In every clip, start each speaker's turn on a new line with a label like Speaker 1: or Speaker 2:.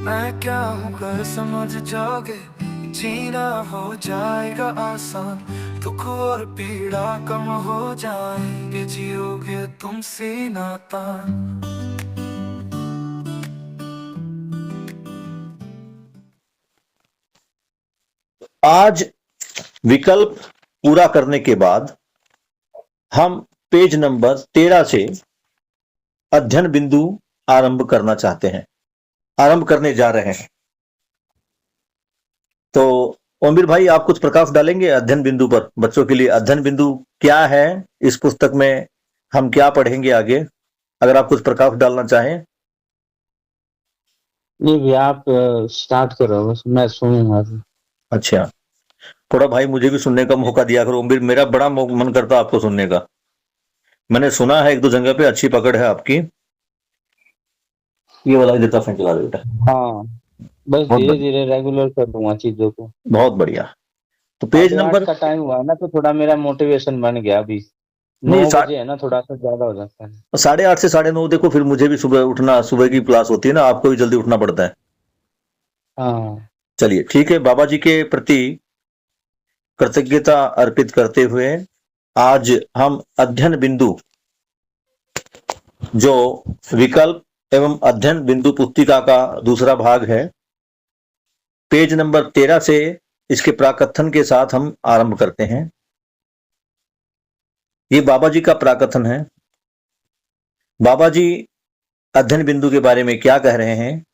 Speaker 1: मैं क्या हूँ कर समझ जाओगे, जीना हो जाएगा आसान, दुख और पीड़ा कम हो जाएंगे, जियोगे तुम सीना तान।
Speaker 2: आज विकल्प पूरा करने के बाद हम पेज नंबर 13 से अध्ययन बिंदु आरंभ करना चाहते हैं, आरंभ करने जा रहे हैं। तो ओमवीर भाई, आप कुछ प्रकाश डालेंगे अध्ययन बिंदु पर? बच्चों के लिए अध्ययन बिंदु क्या है, इस पुस्तक में हम क्या पढ़ेंगे आगे, अगर आप कुछ प्रकाश डालना चाहें।
Speaker 3: नहीं भैया, आप स्टार्ट करो, बस मैं सुनूंगा।
Speaker 2: अच्छा, थोड़ा भाई मुझे भी सुनने का मौका दिया करो ओमवीर, मेरा बड़ा मन करता है आपको सुनने का। मैंने सुना है एक दो जगह पे अच्छी पकड़ है आपकी। ये वाला देता फेंक चला दे बेटा।
Speaker 3: हाँ, बस
Speaker 2: बहुत
Speaker 3: धीरे
Speaker 2: बढ़िया,
Speaker 3: धीरे रेगुलर कर दूंगा चीजों को।
Speaker 2: बहुत बढ़िया। तो पेज
Speaker 3: 8:30
Speaker 2: नंबर,
Speaker 3: का टाइम हुआ है ना, तो थोड़ा मेरा मोटिवेशन बन गया अभी।
Speaker 2: नहीं
Speaker 3: 9 बजे है ना, थोड़ा सा ज्यादा हो जाता है।
Speaker 2: 8:30 से 9:30 देखो, फिर मुझे भी सुबह उठना, सुबह की क्लास होती है ना, आपको भी जल्दी उठना पड़ता है।
Speaker 3: हाँ।
Speaker 2: चलिए ठीक है, बाबा जी के प्रति कृतज्ञता अर्पित करते हुए आज हम अध्ययन बिंदु, जो विकल्प एवं अध्ययन बिंदु पुस्तिका का दूसरा भाग है, पेज नंबर 13 से इसके प्राकथन के साथ हम आरंभ करते हैं। ये बाबा जी का प्राकथन है। बाबा जी अध्ययन बिंदु के बारे में क्या कह रहे हैं?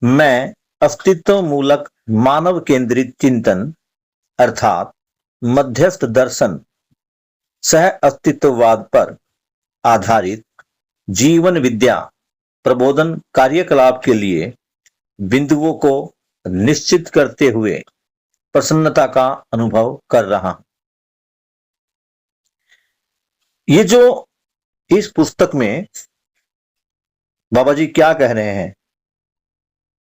Speaker 2: मैं अस्तित्व मूलक मानव केंद्रित चिंतन अर्थात मध्यस्थ दर्शन सह अस्तित्ववाद पर आधारित जीवन विद्या प्रबोधन कार्यकलाप के लिए बिंदुओं को निश्चित करते हुए प्रसन्नता का अनुभव कर रहा हूं। ये जो इस पुस्तक में बाबा जी क्या कह रहे हैं,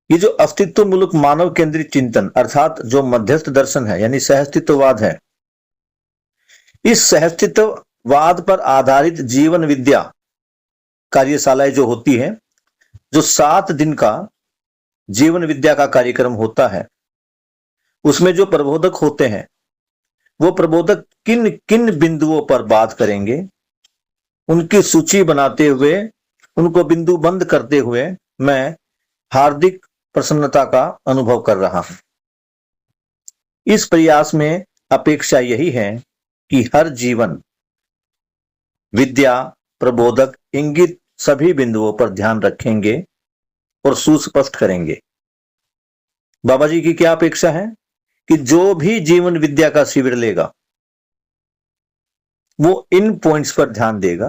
Speaker 2: ये जो अस्तित्व मूलक मानव केंद्रित चिंतन अर्थात जो मध्यस्थ दर्शन है यानी सहअस्तित्ववाद है, इस सहअस्तित्ववाद पर आधारित जीवन विद्या कार्यशालाएं जो होती है, जो 7 दिन का जीवन विद्या का कार्यक्रम होता है, उसमें जो प्रबोधक होते हैं वो प्रबोधक किन किन बिंदुओं पर बात करेंगे, उनकी सूची बनाते हुए, उनको बिंदु बंद करते हुए मैं हार्दिक प्रसन्नता का अनुभव कर रहा हूं। इस प्रयास में अपेक्षा यही है कि हर जीवन विद्या प्रबोधक इंगित सभी बिंदुओं पर ध्यान रखेंगे और सुस्पष्ट करेंगे। बाबा जी की क्या अपेक्षा है कि जो भी जीवन विद्या का शिविर लेगा वो इन पॉइंट्स पर ध्यान देगा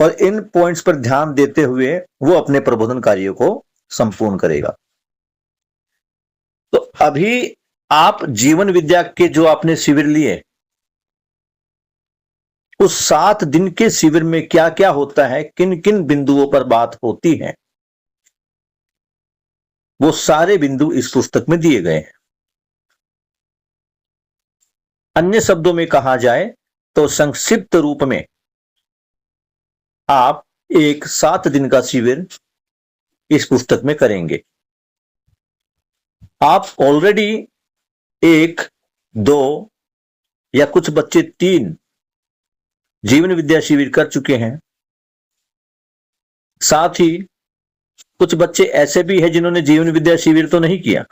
Speaker 2: और इन पॉइंट्स पर ध्यान देते हुए वो अपने प्रबोधन कार्यों को संपूर्ण करेगा। तो अभी आप जीवन विद्या के जो आपने शिविर लिए, उस 7 दिन के शिविर में क्या क्या होता है, किन किन बिंदुओं पर बात होती है, वो सारे बिंदु इस पुस्तक में दिए गए हैं। अन्य शब्दों में कहा जाए तो संक्षिप्त रूप में आप एक 7 दिन का शिविर इस पुस्तक में करेंगे। आप ऑलरेडी 1, 2 या कुछ बच्चे 3 जीवन विद्या शिविर कर चुके हैं। साथ ही कुछ बच्चे ऐसे भी हैं जिन्होंने जीवन विद्या शिविर तो नहीं किया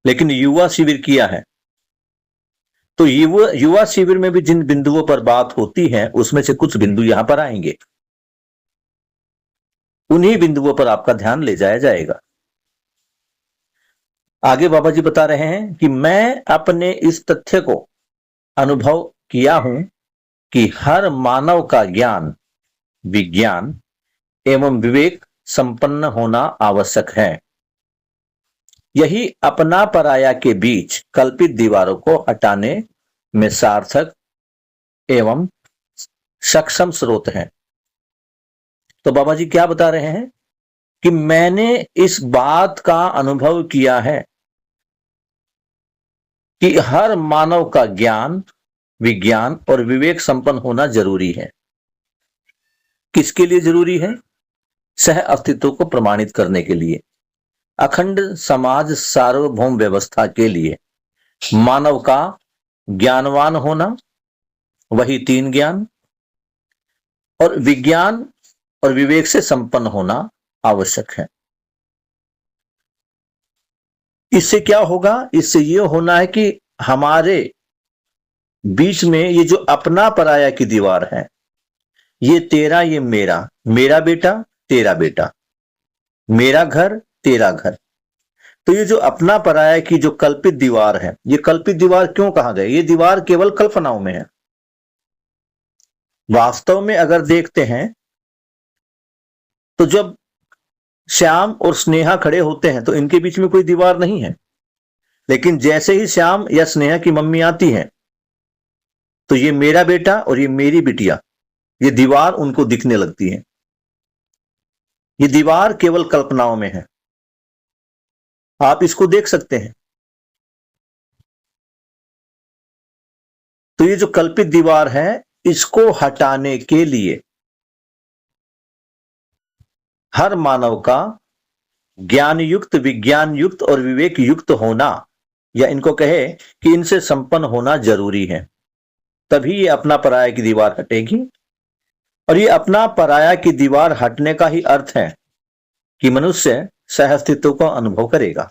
Speaker 2: लेकिन युवा शिविर किया है। तो युवा शिविर में भी जिन बिंदुओं पर बात होती है उसमें से कुछ बिंदु यहां पर आएंगे, उन्हीं बिंदुओं पर आपका ध्यान ले जाया जाएगा। आगे बाबा जी बता रहे हैं कि मैं अपने इस तथ्य को अनुभव किया हूं कि हर मानव का ज्ञान, विज्ञान एवं विवेक संपन्न होना आवश्यक है। यही अपना पराया के बीच कल्पित दीवारों को हटाने में सार्थक एवं सक्षम स्रोत है। तो बाबा जी क्या बता रहे हैं कि मैंने इस बात का अनुभव किया है कि हर मानव का ज्ञान, विज्ञान और विवेक संपन्न होना जरूरी है। किसके लिए जरूरी है? सह अस्तित्व को प्रमाणित करने के लिए, अखंड समाज सार्वभौम व्यवस्था के लिए मानव का ज्ञानवान होना, वही तीन ज्ञान, और विज्ञान और विवेक से संपन्न होना आवश्यक है। इससे क्या होगा? इससे यह होना है कि हमारे बीच में ये जो अपना पराया की दीवार है, ये तेरा, ये मेरा, मेरा बेटा तेरा बेटा, मेरा घर तेरा घर, तो ये जो अपना पराया की जो कल्पित दीवार है, ये कल्पित दीवार क्यों कहा गया? ये दीवार केवल कल्पनाओं में है। वास्तव में अगर देखते हैं तो जब श्याम और स्नेहा खड़े होते हैं तो इनके बीच में कोई दीवार नहीं है, लेकिन जैसे ही श्याम या स्नेहा की मम्मी आती है तो ये मेरा बेटा और ये मेरी बिटिया, ये दीवार उनको दिखने लगती है। ये दीवार केवल कल्पनाओं में है, आप इसको देख सकते हैं। तो ये जो कल्पित दीवार है, इसको हटाने के लिए हर मानव का ज्ञान युक्त, विज्ञान युक्त और विवेक युक्त होना, या इनको कहे कि इनसे संपन्न होना जरूरी है। तभी ये अपना पराया की दीवार हटेगी। और ये अपना पराया की दीवार हटने का ही अर्थ है कि मनुष्य सह अस्तित्व का अनुभव करेगा।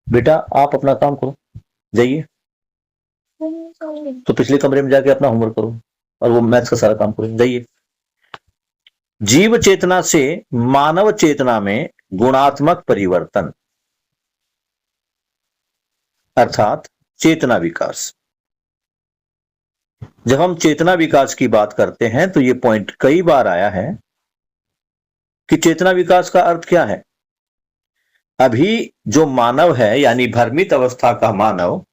Speaker 2: बेटा आप अपना काम करो, जाइए तो पिछले कमरे में जाके अपना होमवर्क करो और वो मैथ्स का सारा काम करो, जाइए। जीव चेतना से मानव चेतना में गुणात्मक परिवर्तन, अर्थात चेतना विकास। जब हम चेतना विकास की बात करते हैं तो ये पॉइंट कई बार आया है कि चेतना विकास का अर्थ क्या है। अभी जो मानव है, यानी भ्रमित अवस्था का मानव,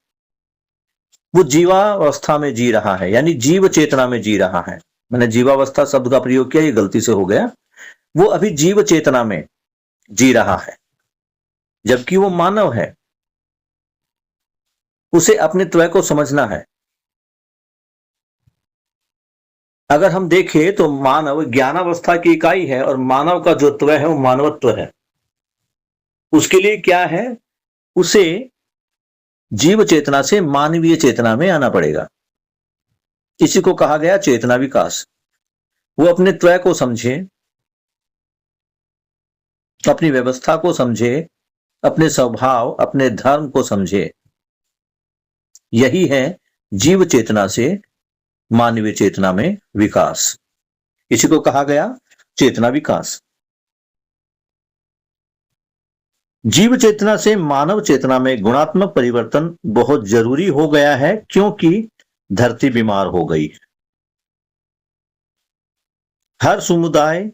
Speaker 2: वो जीवावस्था में जी रहा है, यानी जीव चेतना में जी रहा है। मैंने जीवावस्था शब्द का प्रयोग किया, ये गलती से हो गया। वो अभी जीव चेतना में जी रहा है, जबकि वो मानव है। उसे अपने त्वय को समझना है। अगर हम देखें तो मानव ज्ञानावस्था की इकाई है और मानव का जो त्वय है वो मानवत्व है। उसके लिए क्या है? उसे जीव चेतना से मानवीय चेतना में आना पड़ेगा। इसी को कहा गया चेतना विकास। वो अपने त्वय को समझे, अपनी व्यवस्था को समझे, अपने स्वभाव, अपने धर्म को समझे। यही है जीव चेतना से मानवीय चेतना में विकास। इसी को कहा गया चेतना विकास। जीव चेतना से मानव चेतना में गुणात्मक परिवर्तन बहुत जरूरी हो गया है, क्योंकि धरती बीमार हो गई है। हर समुदाय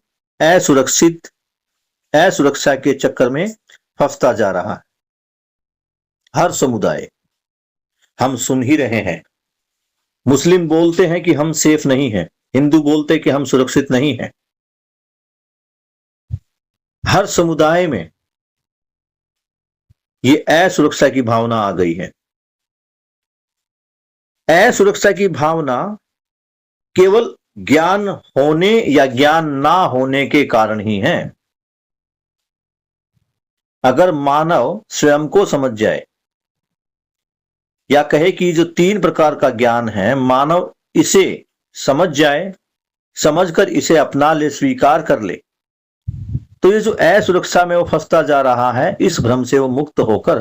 Speaker 2: असुरक्षा के चक्कर में फंसता जा रहा है। हर समुदाय, हम सुन ही रहे हैं। मुस्लिम बोलते हैं कि हम सेफ नहीं हैं, हिंदू बोलते हैं कि हम सुरक्षित नहीं हैं। हर समुदाय में ये असुरक्षा की भावना आ गई है। असुरक्षा की भावना केवल ज्ञान होने या ज्ञान ना होने के कारण ही है। अगर मानव स्वयं को समझ जाए, या कहे कि जो 3 प्रकार का ज्ञान है, मानव इसे समझ जाए, समझकर इसे अपना ले, स्वीकार कर ले, तो ये जो असुरक्षा में वो फंसता जा रहा है, इस भ्रम से वो मुक्त होकर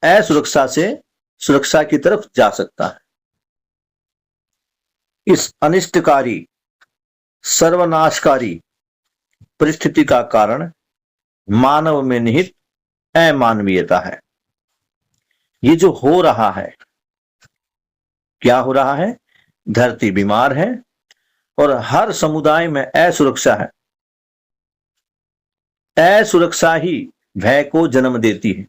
Speaker 2: असुरक्षा से सुरक्षा की तरफ जा सकता है। इस अनिष्टकारी, सर्वनाशकारी परिस्थिति का कारण मानव में निहित अमानवीयता है। ये जो हो रहा है, क्या हो रहा है? धरती बीमार है और हर समुदाय में असुरक्षा है। असुरक्षा ही भय को जन्म देती है।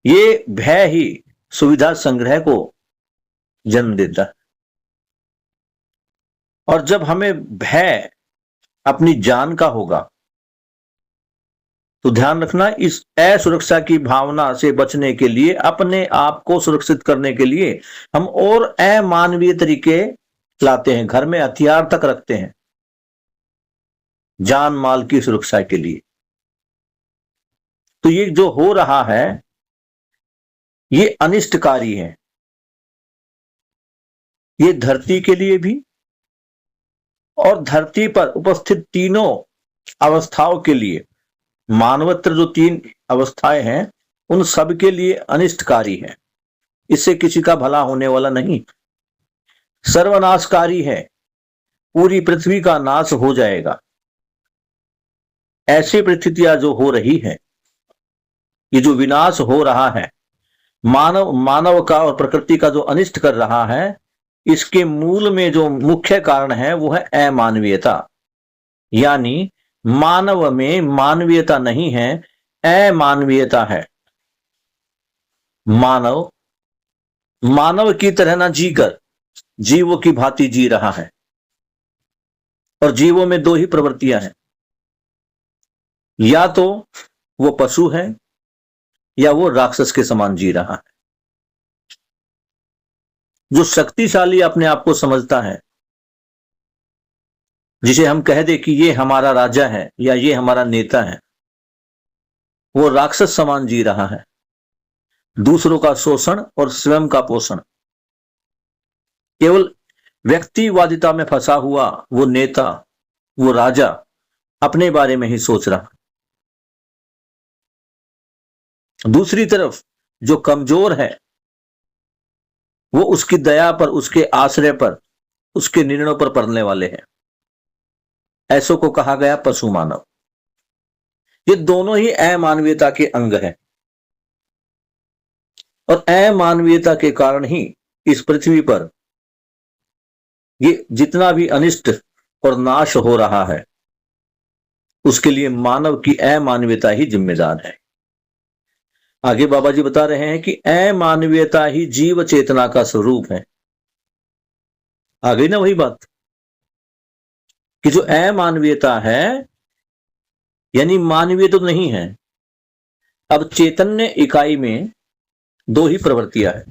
Speaker 2: ये भय ही सुविधा संग्रह को जन्म देता है। और जब हमें भय अपनी जान का होगा, तो ध्यान रखना, इस असुरक्षा की भावना से बचने के लिए, अपने आप को सुरक्षित करने के लिए हम और अमानवीय तरीके लाते हैं, घर में हथियार तक रखते हैं जान माल की सुरक्षा के लिए। तो ये जो हो रहा है ये अनिष्टकारी है, ये धरती के लिए भी और धरती पर उपस्थित तीनों अवस्थाओं के लिए, मानवत्र जो तीन अवस्थाएं हैं उन सब के लिए अनिष्टकारी है। इससे किसी का भला होने वाला नहीं, सर्वनाशकारी है, पूरी पृथ्वी का नाश हो जाएगा। ऐसी परिस्थितियां जो हो रही है, ये जो विनाश हो रहा है, मानव का और प्रकृति का जो अनिष्ट कर रहा है, इसके मूल में जो मुख्य कारण है वो है अमानवीयता। यानी मानव में मानवीयता नहीं है, अमानवीयता है। मानव की तरह ना जीकर जीवों की भांति जी रहा है, और जीवों में दो ही प्रवृत्तियां हैं, या तो वो पशु है या वो राक्षस के समान जी रहा है। जो शक्तिशाली अपने आप को समझता है, जिसे हम कह दे कि ये हमारा राजा है या ये हमारा नेता है, वो राक्षस समान जी रहा है। दूसरों का शोषण और स्वयं का पोषण, केवल व्यक्तिवादिता में फंसा हुआ वो नेता, वो राजा अपने बारे में ही सोच रहा। दूसरी तरफ जो कमजोर है वो उसकी दया पर, उसके आश्रय पर, उसके निर्णयों पर पड़ने वाले हैं। ऐसों को कहा गया पशु मानव। ये दोनों ही अमानवीयता के अंग हैं, और अमानवीयता के कारण ही इस पृथ्वी पर ये जितना भी अनिष्ट और नाश हो रहा है, उसके लिए मानव की अमानवीयता ही जिम्मेदार है। आगे बाबा जी बता रहे हैं कि अमानवीयता ही जीव चेतना का स्वरूप है। आ गई ना वही बात कि जो अमानवीयता है यानी मानवीय तो नहीं है। अब चैतन्य इकाई में दो ही प्रवृत्तियां है,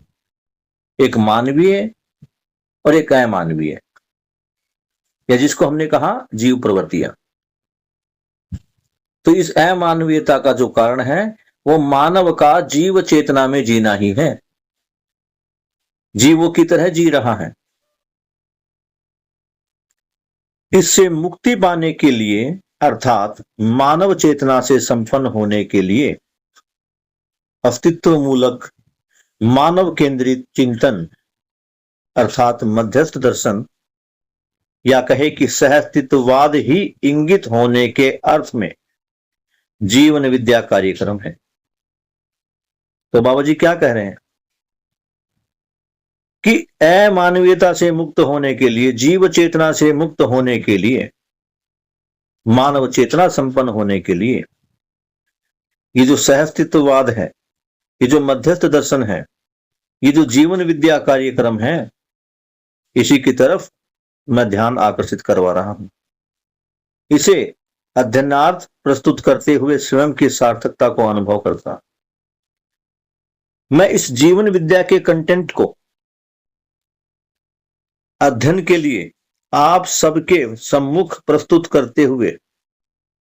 Speaker 2: एक मानवीय और एक अमानवीय, या जिसको हमने कहा जीव प्रवृत्तियां। तो इस अमानवीयता का जो कारण है वो मानव का जीव चेतना में जीना ही है, जीवों की तरह जी रहा है। इससे मुक्ति पाने के लिए, अर्थात मानव चेतना से संपन्न होने के लिए, अस्तित्व मूलक मानव केंद्रित चिंतन अर्थात मध्यस्थ दर्शन, या कहे कि सहअस्तित्ववाद ही इंगित होने के अर्थ में जीवन विद्या कार्यक्रम है। तो बाबा जी क्या कह रहे हैं कि अमानवीयता से मुक्त होने के लिए, जीव चेतना से मुक्त होने के लिए, मानव चेतना संपन्न होने के लिए, ये जो सहअस्तित्ववाद है, ये जो मध्यस्थ दर्शन है, ये जो जीवन विद्या कार्यक्रम है, इसी की तरफ मैं ध्यान आकर्षित करवा रहा हूं। इसे अध्ययनार्थ प्रस्तुत करते हुए स्वयं की सार्थकता को अनुभव करता। मैं इस जीवन विद्या के कंटेंट को अध्ययन के लिए आप सबके सम्मुख प्रस्तुत करते हुए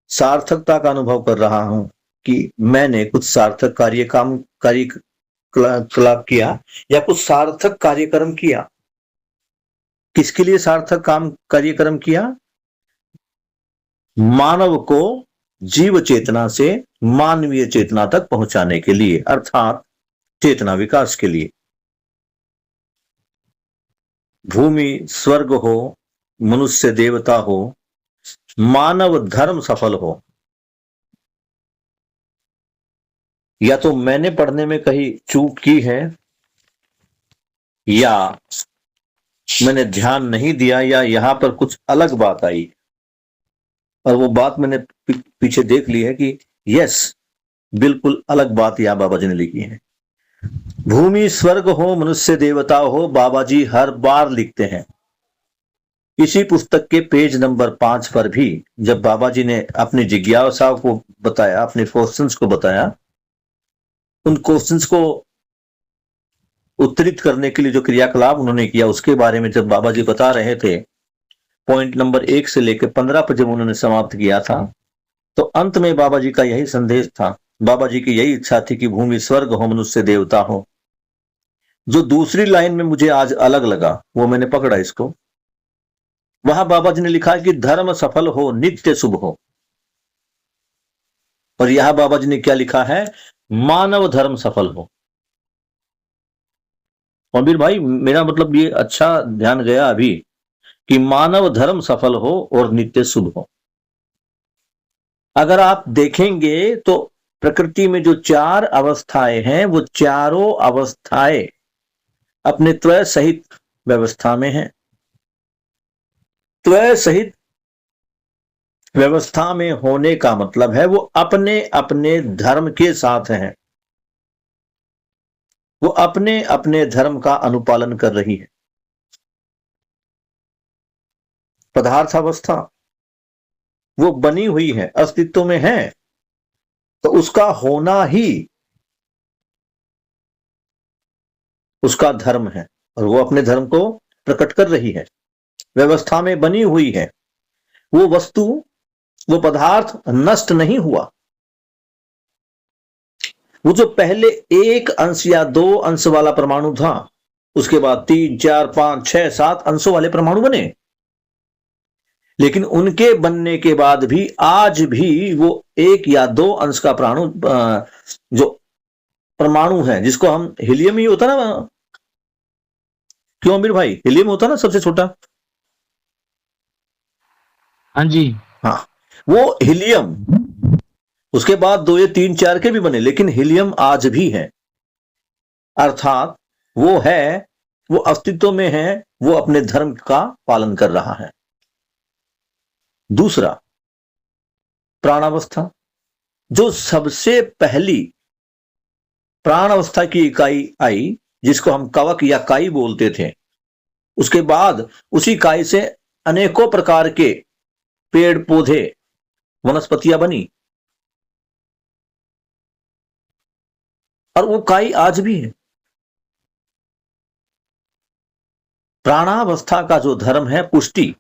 Speaker 2: सार्थकता का अनुभव कर रहा हूं कि मैंने कुछ सार्थक कार्यकलाप किया या कुछ सार्थक कार्यक्रम किया। किसके लिए सार्थक कार्यक्रम किया? मानव को जीव चेतना से मानवीय चेतना तक पहुंचाने के लिए, अर्थात चेतना विकास के लिए। भूमि स्वर्ग हो, मनुष्य देवता हो, मानव धर्म सफल हो। या तो मैंने पढ़ने में कहीं चूक की है, या मैंने ध्यान नहीं दिया, या यहां पर कुछ अलग बात आई और वो बात मैंने पीछे देख ली है कि यस, बिल्कुल अलग बात यहां बाबा जी ने लिखी है। भूमि स्वर्ग हो, मनुष्य देवता हो, बाबा जी हर बार लिखते हैं। इसी पुस्तक के पेज नंबर 5 पर भी जब बाबा जी ने अपनी जिज्ञासा को बताया, अपने क्वेश्चंस को बताया, उन क्वेश्चंस को उत्तरित करने के लिए जो क्रियाकलाप उन्होंने किया उसके बारे में जब बाबा जी बता रहे थे, पॉइंट नंबर 1 से लेकर 15 पर जब उन्होंने समाप्त किया था, तो अंत में बाबा जी का यही संदेश था, बाबा जी की यही इच्छा थी कि भूमि स्वर्ग हो, मनुष्य देवता हो। जो दूसरी लाइन में मुझे आज अलग लगा, वो मैंने पकड़ा इसको। वहां बाबा जी ने लिखा है कि धर्म सफल हो, नित्य शुभ हो। और यहां बाबा जी ने क्या लिखा है? मानव धर्म सफल हो। कबीर भाई, मेरा मतलब ये अच्छा ध्यान गया अभी कि मानव धर्म सफल हो और नित्य शुभ हो। अगर आप देखेंगे तो प्रकृति में जो 4 अवस्थाएं हैं, वो चारों अवस्थाएं अपने त्वय सहित व्यवस्था में हैं। त्वय सहित व्यवस्था में होने का मतलब है वो अपने अपने धर्म के साथ हैं, वो अपने अपने धर्म का अनुपालन कर रही है। पदार्थ अवस्था वो बनी हुई है, अस्तित्व में है, तो उसका होना ही उसका धर्म है और वो अपने धर्म को प्रकट कर रही है। व्यवस्था में बनी हुई है, वो वस्तु, वो पदार्थ नष्ट नहीं हुआ। वो जो पहले 1 अंश या 2 अंश वाला परमाणु था, उसके बाद 3, 4, 5, 6, 7 अंशों वाले परमाणु बने, लेकिन उनके बनने के बाद भी आज भी वो 1 या 2 अंश का प्राणु जो परमाणु है, जिसको हम हीलियम ही होता ना, क्यों अमीर भाई? हीलियम होता ना सबसे छोटा।
Speaker 3: हाँ जी।
Speaker 2: हाँ, वो हीलियम, उसके बाद 2 या 3, 4 के भी बने, लेकिन हीलियम आज भी है। अर्थात वो है, वो अस्तित्व में है, वो अपने धर्म का पालन कर रहा है। दूसरा, प्राणावस्था, जो सबसे पहली प्राणावस्था की इकाई आई, जिसको हम कवक या काई बोलते थे, उसके बाद उसी काई से अनेकों प्रकार के पेड़ पौधे वनस्पतियां बनी, और वो काई आज भी है। प्राणावस्था का जो धर्म है पुष्टि,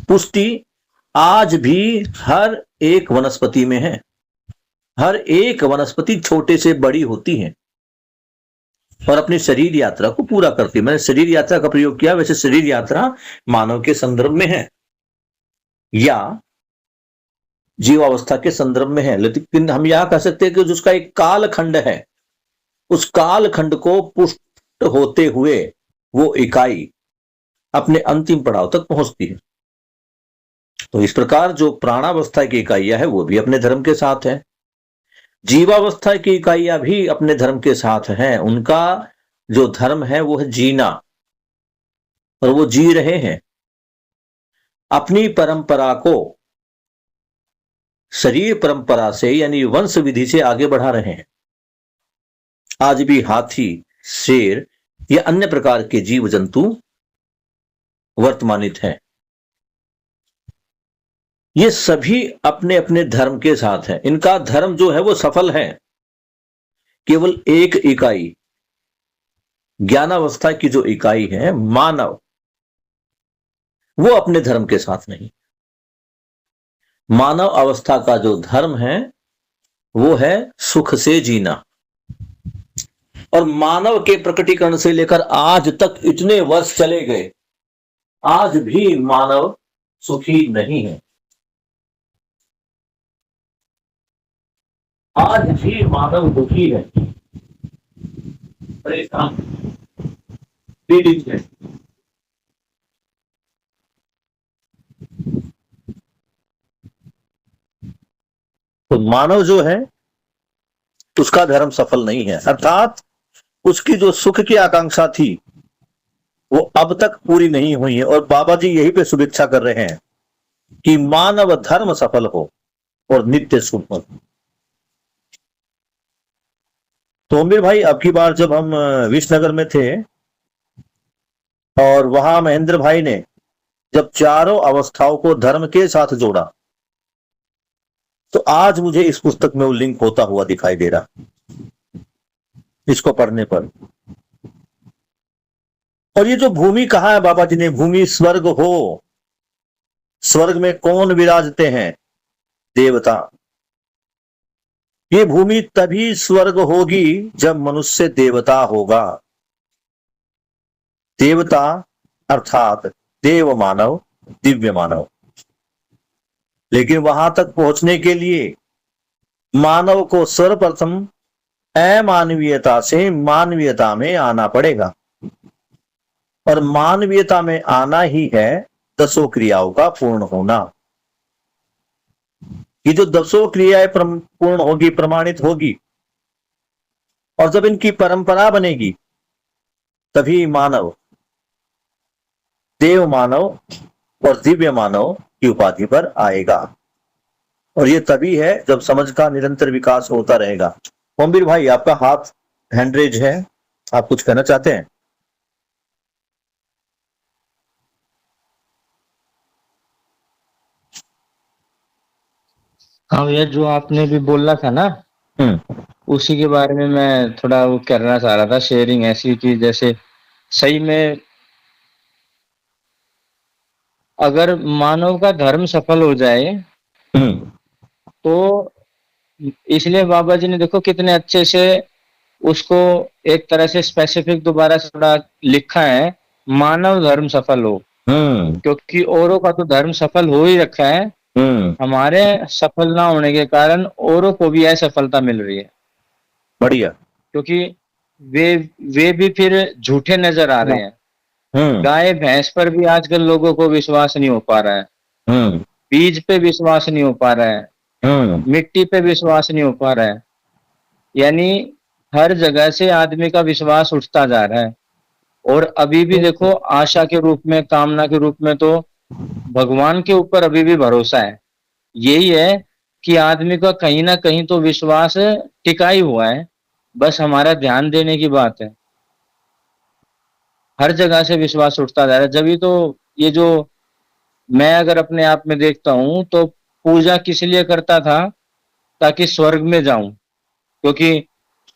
Speaker 2: पुष्टि आज भी हर एक वनस्पति में है। हर एक वनस्पति छोटे से बड़ी होती है और अपनी शरीर यात्रा को पूरा करती है। मैंने शरीर यात्रा का प्रयोग किया, वैसे शरीर यात्रा मानव के संदर्भ में है या जीवावस्था के संदर्भ में है, लेकिन हम यह कह सकते हैं कि जिसका एक कालखंड है, उस कालखंड को पुष्ट होते हुए वो इकाई अपने अंतिम पड़ाव तक पहुंचती है। तो इस प्रकार जो प्राणावस्था की इकाइयां है वो भी अपने धर्म के साथ है, जीवावस्था की इकाइयां भी अपने धर्म के साथ हैं। उनका जो धर्म है वो है जीना, और वो जी रहे हैं, अपनी परंपरा को शरीर परंपरा से यानी वंश विधि से आगे बढ़ा रहे हैं। आज भी हाथी, शेर या अन्य प्रकार के जीव जंतु वर्तमानित हैं। ये सभी अपने अपने धर्म के साथ हैं। इनका धर्म जो है वो सफल है। केवल एक इकाई, ज्ञानावस्था की जो इकाई है मानव, वो अपने धर्म के साथ नहीं। मानव अवस्था का जो धर्म है वो है सुख से जीना, और मानव के प्रकटीकरण से लेकर आज तक इतने वर्ष चले गए, आज भी मानव सुखी नहीं है। आज भी मानव दुखी है, परेशान, पीड़ित है। तो मानव जो है उसका धर्म सफल नहीं है, अर्थात उसकी जो सुख की आकांक्षा थी वो अब तक पूरी नहीं हुई है। और बाबा जी यही पे शुभेच्छा कर रहे हैं कि मानव धर्म सफल हो और नित्य सुख हो। तो अमीर भाई, अब की बार जब हम विश्वनगर में थे और वहां महेंद्र भाई ने जब चारों अवस्थाओं को धर्म के साथ जोड़ा, तो आज मुझे इस पुस्तक में वो लिंक होता हुआ दिखाई दे रहा। इसको पढ़ने पर। और ये जो भूमि कहा है बाबा जी ने, भूमि स्वर्ग हो, स्वर्ग में कौन विराजते हैं? देवता। ये भूमि तभी स्वर्ग होगी जब मनुष्य देवता होगा। देवता अर्थात देव मानव, दिव्य मानव। लेकिन वहां तक पहुंचने के लिए मानव को सर्वप्रथम अमानवीयता से मानवीयता में आना पड़ेगा। और मानवीयता में आना ही है दसों क्रियाओं का पूर्ण होना। ये जो दसों क्रियाएं पूर्ण होगी, प्रमाणित होगी, और जब इनकी परंपरा बनेगी तभी मानव देव मानव और दिव्य मानव की उपाधि पर आएगा। और ये तभी है जब समझ का निरंतर विकास होता रहेगा। ओमवीर भाई, आपका हाथ हैंड रेज है, आप कुछ कहना चाहते हैं?
Speaker 3: हाँ भैया, जो आपने भी बोला था ना, उसी के बारे में मैं थोड़ा वो करना चाह रहा था, शेयरिंग ऐसी कि जैसे सही में अगर मानव का धर्म सफल हो जाए तो, इसलिए बाबा जी ने देखो कितने अच्छे से उसको एक तरह से स्पेसिफिक दोबारा से थोड़ा लिखा है, मानव धर्म सफल हो। क्योंकि औरों का तो धर्म सफल हो ही रखा है, हमारे सफल ना होने के कारण औरों को भी असफलता मिल रही है।
Speaker 2: बढ़िया।
Speaker 3: क्योंकि वे भी फिर झूठे नजर आ रहे हैं। गाय भैंस पर भी आजकल लोगों को विश्वास नहीं हो पा रहा है, बीज पे विश्वास नहीं हो पा रहा है, मिट्टी पे विश्वास नहीं हो पा रहा है। यानी हर जगह से आदमी का विश्वास उठता जा रहा है। और अभी भी देखो, आशा के रूप में, कामना के रूप में तो भगवान के ऊपर अभी भी भरोसा है। यही है कि आदमी का कहीं ना कहीं तो विश्वास टिका ही हुआ है, बस हमारा ध्यान देने की बात है। हर जगह से विश्वास उठता जा रहा है। जब तो ये जो मैं अगर अपने आप में देखता हूं तो पूजा किस लिए करता था? ताकि स्वर्ग में जाऊं, क्योंकि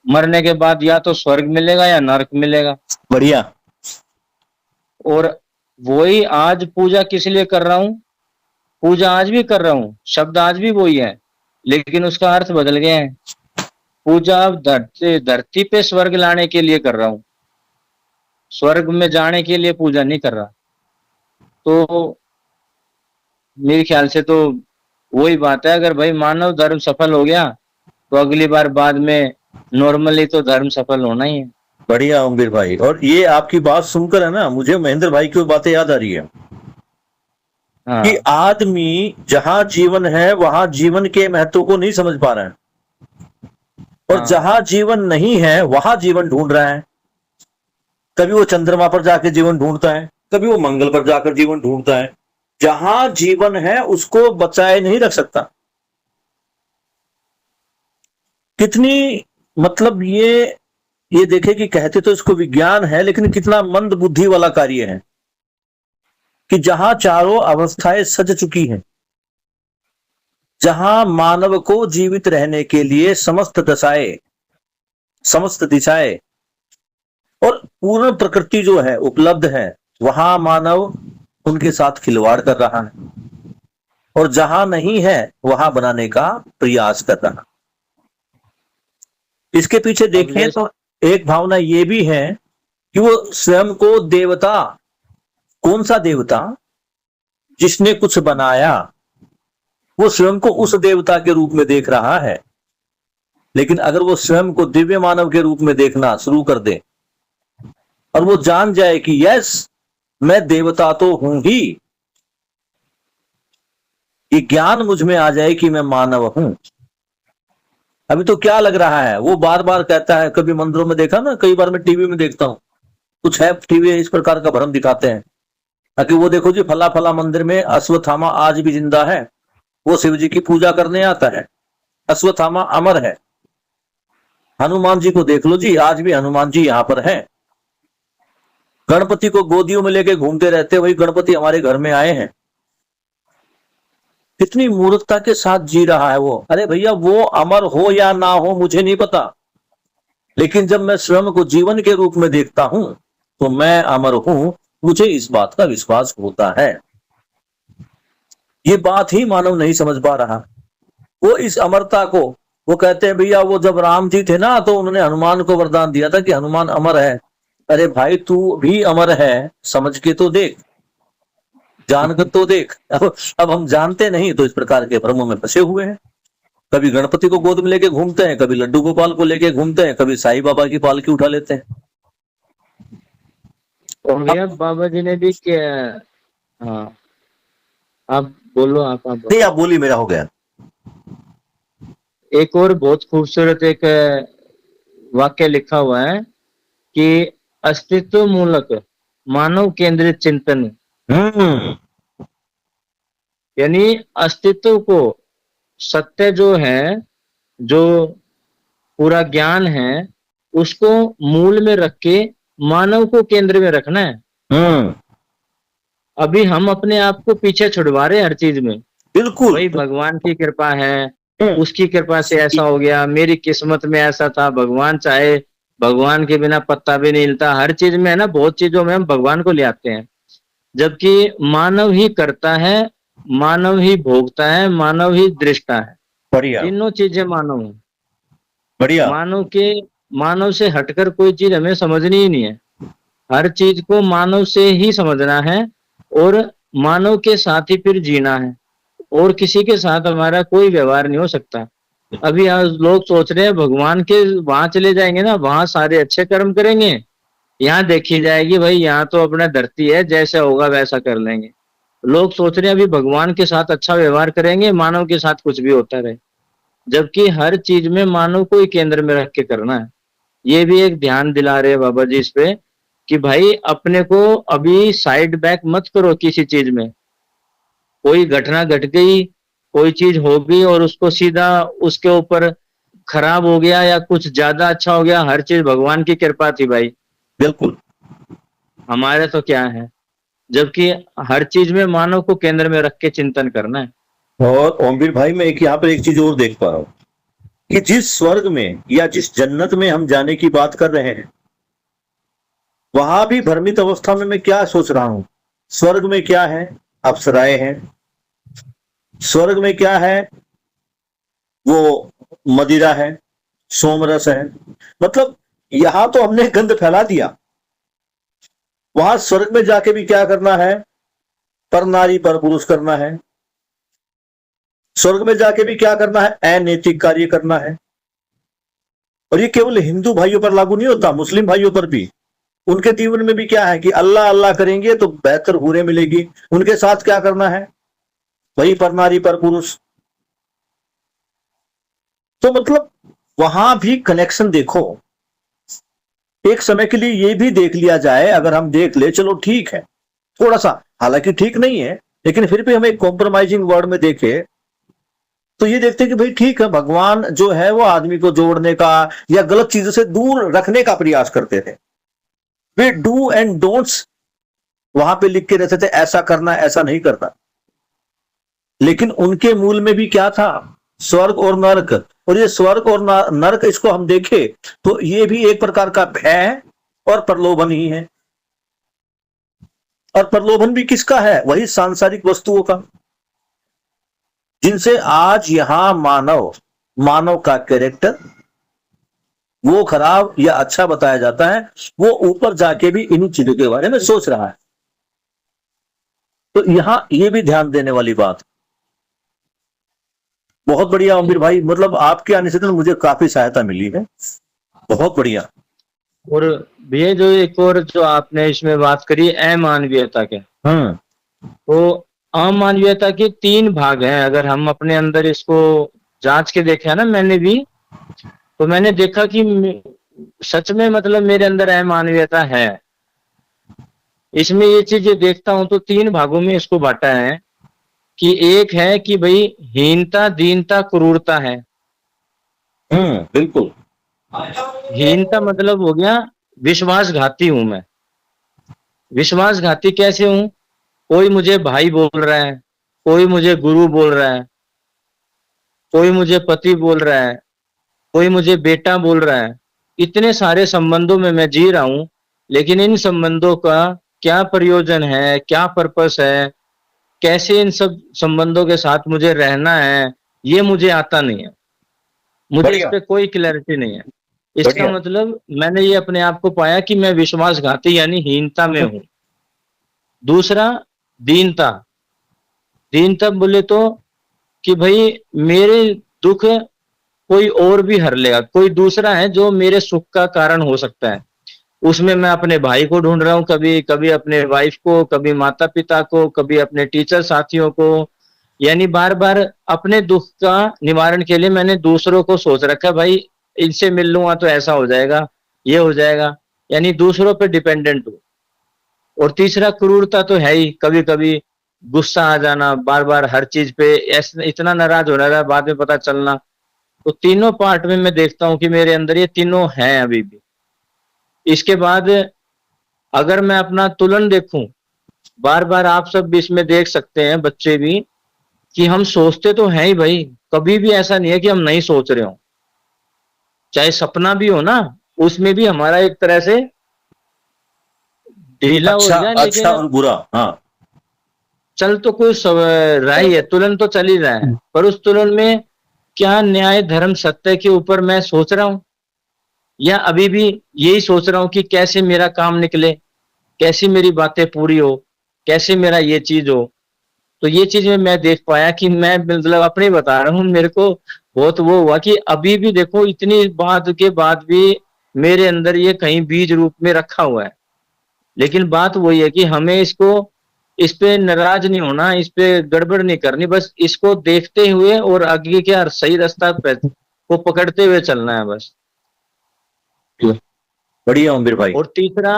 Speaker 3: मरने के बाद या तो स्वर्ग मिलेगा या नरक मिलेगा।
Speaker 2: बढ़िया।
Speaker 3: और वही आज पूजा किस लिए कर रहा हूं? पूजा आज भी कर रहा हूं, शब्द आज भी वही है, लेकिन उसका अर्थ बदल गया है। पूजा धरती पे स्वर्ग लाने के लिए कर रहा हूं, स्वर्ग में जाने के लिए पूजा नहीं कर रहा। तो मेरे ख्याल से तो वही बात है, अगर भाई मानव धर्म सफल हो गया तो अगली बार बाद में नॉर्मली तो धर्म सफल होना ही है।
Speaker 2: बढ़िया ओमवीर भाई। और ये आपकी बात सुनकर है ना, मुझे महेंद्र भाई की बातें याद आ रही है।
Speaker 3: हाँ।
Speaker 2: कि आदमी जहां जीवन है वहां जीवन के महत्व को नहीं समझ पा रहा है, और जहां जीवन नहीं है वहां जीवन ढूंढ रहा है। कभी वो चंद्रमा पर जाकर जीवन ढूंढता है, कभी वो मंगल पर जाकर जीवन ढूंढता है। जहां जीवन है उसको बचाए नहीं रख सकता। कितनी मतलब ये देखे कि कहते तो इसको विज्ञान है, लेकिन कितना मंद बुद्धि वाला कार्य है कि जहां चारों अवस्थाएं सज चुकी हैं, जहां मानव को जीवित रहने के लिए समस्त दशाएं, समस्त दिशाएं और पूर्ण प्रकृति जो है उपलब्ध है, वहां मानव उनके साथ खिलवाड़ कर रहा है, और जहां नहीं है वहां बनाने का प्रयास कर रहा है। इसके पीछे देखें तो एक भावना ये भी है कि वो स्वयं को देवता, कौन सा देवता? जिसने कुछ बनाया वो स्वयं को उस देवता के रूप में देख रहा है। लेकिन अगर वो स्वयं को दिव्य मानव के रूप में देखना शुरू कर दे और वो जान जाए कि यस, मैं देवता तो हूं ही, ये ज्ञान मुझ में आ जाए कि मैं मानव हूं। अभी तो क्या लग रहा है, वो बार बार कहता है, कभी मंदिरों में देखा ना, कई बार मैं टीवी में देखता हूं, कुछ है टीवी इस प्रकार का भ्रम दिखाते हैं ताकि वो देखो जी फला फला मंदिर में अश्वत्थामा आज भी जिंदा है, वो शिव जी की पूजा करने आता है, अश्वत्थामा अमर है। हनुमान जी को देख लो जी, आज भी हनुमान जी यहां पर है। गणपति को गोदियों में लेके घूमते रहते, वही गणपति हमारे घर में आए हैं। कितनी मूर्खता के साथ जी रहा है वो। अरे भैया, वो अमर हो या ना हो मुझे नहीं पता, लेकिन जब मैं स्वयं को जीवन के रूप में देखता हूं तो मैं अमर हूं, मुझे इस बात का विश्वास होता है। ये बात ही मानव नहीं समझ पा रहा। वो इस अमरता को, वो कहते हैं भैया वो जब राम जी थे ना तो उन्होंने हनुमान को वरदान दिया था कि हनुमान अमर है। अरे भाई तू भी अमर है, समझ के तो देख, जानकर तो देख। अब हम जानते नहीं तो इस प्रकार के भ्रमों में फंसे हुए हैं। कभी गणपति को गोद में लेके घूमते हैं, कभी लड्डू गोपाल को लेके घूमते हैं, कभी साईं बाबा की पालकी उठा लेते हैं।
Speaker 3: और भैया बाबा जी ने भी क्या, हाँ आप बोलो, आप
Speaker 2: नहीं आप बोली, मेरा हो गया।
Speaker 3: एक और बहुत खूबसूरत एक वाक्य लिखा हुआ है कि अस्तित्व मूलक मानव केंद्रित चिंतन, यानी अस्तित्व को, सत्य जो है, जो पूरा ज्ञान है, उसको मूल में रख के मानव को केंद्र में रखना है। अभी हम अपने आप को पीछे छुड़वा रहे हैं हर चीज में।
Speaker 2: बिल्कुल,
Speaker 3: भाई भगवान की कृपा है, उसकी कृपा से ऐसा हो गया, मेरी किस्मत में ऐसा था, भगवान चाहे, भगवान के बिना पत्ता भी नहीं हिलता। हर चीज में है ना, बहुत चीजों में हम भगवान को ले आते हैं, जबकि मानव ही करता है, मानव ही भोगता है, मानव ही दृष्टा है।
Speaker 2: बढ़िया,
Speaker 3: तीनों चीजें मानव है।
Speaker 2: बढ़िया।
Speaker 3: मानव से हटकर कोई चीज हमें समझनी ही नहीं है। हर चीज को मानव से ही समझना है और मानव के साथ ही फिर जीना है, और किसी के साथ हमारा कोई व्यवहार नहीं हो सकता। अभी आज लोग सोच रहे हैं भगवान के वहां चले जाएंगे ना, वहां सारे अच्छे कर्म करेंगे, यहाँ देखी जाएगी भाई, यहाँ तो अपना धरती है, जैसा होगा वैसा कर लेंगे। लोग सोच रहे हैं अभी भगवान के साथ अच्छा व्यवहार करेंगे, मानव के साथ कुछ भी होता रहे, जबकि हर चीज में मानव को ही केंद्र में रख के करना है। ये भी एक ध्यान दिला रहे हैं बाबा जी इस पे कि भाई अपने को अभी साइड बैक मत करो किसी चीज में। कोई घटना घट गई, कोई चीज हो गई और उसको सीधा उसके ऊपर खराब हो गया या कुछ ज्यादा अच्छा हो गया, हर चीज भगवान की कृपा थी भाई,
Speaker 2: बिल्कुल,
Speaker 3: हमारे तो क्या है। जबकि हर चीज में मानव को केंद्र में रख के चिंतन करना है।
Speaker 2: और ओमवीर भाई मैं यहाँ पर एक चीज और देख पा रहा हूं कि जिस स्वर्ग में या जिस जन्नत में हम जाने की बात कर रहे हैं, वहां भी भ्रमित अवस्था में मैं क्या सोच रहा हूं। स्वर्ग में क्या है? अप्सराएं हैं। स्वर्ग में क्या है? वो मदिरा है, सोमरस है। मतलब यहां तो हमने गंध फैला दिया। वहां स्वर्ग में जाके भी क्या करना है? पर नारी पर पुरुष करना है। स्वर्ग में जाके भी क्या करना है? अनैतिक कार्य करना है। और ये केवल हिंदू भाइयों पर लागू नहीं होता, मुस्लिम भाइयों पर भी। उनके जीवन में भी क्या है कि अल्लाह अल्लाह करेंगे तो बेहतर हूरें मिलेगी। उनके साथ क्या करना है? वही पर नारी पर पुरुष। तो मतलब वहां भी कनेक्शन देखो। एक समय के लिए ये भी देख लिया जाए, अगर हम देख ले, चलो ठीक है, थोड़ा सा, हालांकि ठीक नहीं है, लेकिन फिर भी हम एक कॉम्प्रोमाइजिंग वर्ड में देखें तो ये देखते हैं कि भाई ठीक है, भगवान जो है वो आदमी को जोड़ने का या गलत चीजों से दूर रखने का प्रयास करते थे। वे डू एंड डोंट्स वहां पे लिख के रहते थे, ऐसा करना ऐसा नहीं करना। लेकिन उनके मूल में भी क्या था? स्वर्ग और नरक। और ये स्वर्ग और नरक, इसको हम देखें तो ये भी एक प्रकार का भय और प्रलोभन ही है। और प्रलोभन भी किसका है? वही सांसारिक वस्तुओं का, जिनसे आज यहां मानव का कैरेक्टर वो खराब या अच्छा बताया जाता है। वो ऊपर जाके भी इन्हीं चीजों के बारे में सोच रहा है। तो यहां ये भी ध्यान देने वाली बात। बहुत बढ़िया ओमवीर भाई, मतलब आपके आने से तो मुझे काफी सहायता मिली है। बहुत बढ़िया।
Speaker 3: और भैया जो एक और जो आपने इसमें बात करी अमानवीयता के, तो अमानवीयता के 3 भाग हैं। अगर हम अपने अंदर इसको जांच के देखें ना, मैंने भी, तो मैंने देखा कि सच में मतलब मेरे अंदर अमानवीयता है। इसमें ये चीज देखता हूं तो 3 भागों में इसको बांटा है कि एक है कि भाई हीनता, दीनता, क्रूरता है।
Speaker 2: बिल्कुल।
Speaker 3: हीनता मतलब हो गया विश्वासघाती हूं मैं। विश्वासघाती कैसे हूं? कोई मुझे भाई बोल रहा है, कोई मुझे गुरु बोल रहा है, कोई मुझे पति बोल रहा है, कोई मुझे बेटा बोल रहा है, इतने सारे संबंधों में मैं जी रहा हूं, लेकिन इन संबंधों का क्या प्रयोजन है, क्या पर्पस है, कैसे इन सब संबंधों के साथ मुझे रहना है, ये मुझे आता नहीं है। मुझे इस
Speaker 2: बढ़िया
Speaker 3: पे कोई क्लैरिटी नहीं है। इसका
Speaker 2: बढ़िया।
Speaker 3: मतलब मैंने ये अपने आप को पाया कि मैं विश्वासघाती यानी हीनता में हूं। दूसरा, दीनता। दीनता बोले तो कि भाई मेरे दुख कोई और भी हर लेगा, कोई दूसरा है जो मेरे सुख का कारण हो सकता है। उसमें मैं अपने भाई को ढूंढ रहा हूँ, कभी कभी अपने वाइफ को, कभी माता पिता को, कभी अपने टीचर साथियों को, यानी बार बार अपने दुख का निवारण के लिए मैंने दूसरों को सोच रखा है, भाई इनसे मिल लूंगा तो ऐसा हो जाएगा, ये हो जाएगा, यानी दूसरों पे डिपेंडेंट हूँ। और तीसरा, क्रूरता तो है ही, कभी कभी गुस्सा आ जाना, बार बार हर चीज पे ऐसा इतना नाराज हो रहा है, बाद में पता चलना। तो तीनों पार्ट में मैं देखता हूँ कि मेरे अंदर ये तीनों हैं अभी भी। इसके बाद अगर मैं अपना तुलन देखूं, बार बार आप सब भी इसमें देख सकते हैं, बच्चे भी, कि हम सोचते तो हैं ही भाई, कभी भी ऐसा नहीं है कि हम नहीं सोच रहे हो। चाहे सपना भी हो ना, उसमें भी हमारा एक तरह से ढीला हो
Speaker 2: अच्छा
Speaker 3: गया,
Speaker 2: अच्छा
Speaker 3: लेकिन
Speaker 2: और बुरा, हाँ।
Speaker 3: चल तो कोई रहा ही है, तुलन तो चल ही रहा है, पर उस तुलन में क्या न्याय धर्म सत्य के ऊपर मैं सोच रहा हूं, या अभी भी यही सोच रहा हूं कि कैसे मेरा काम निकले, कैसी मेरी बातें पूरी हो, कैसे मेरा ये चीज हो। तो ये चीज में मैं देख पाया कि मैं मतलब अपने बता रहा हूँ, मेरे को बहुत वो हुआ कि अभी भी देखो इतनी बात के बाद भी मेरे अंदर ये कहीं बीज रूप में रखा हुआ है। लेकिन बात वही है कि हमें इसको, इस पे नाराज नहीं होना, इस पे गड़बड़ नहीं करनी, बस इसको देखते हुए और आगे क्या सही रास्ता को पकड़ते हुए चलना है बस।
Speaker 2: बढ़िया ओमवीर भाई।
Speaker 3: और तीसरा,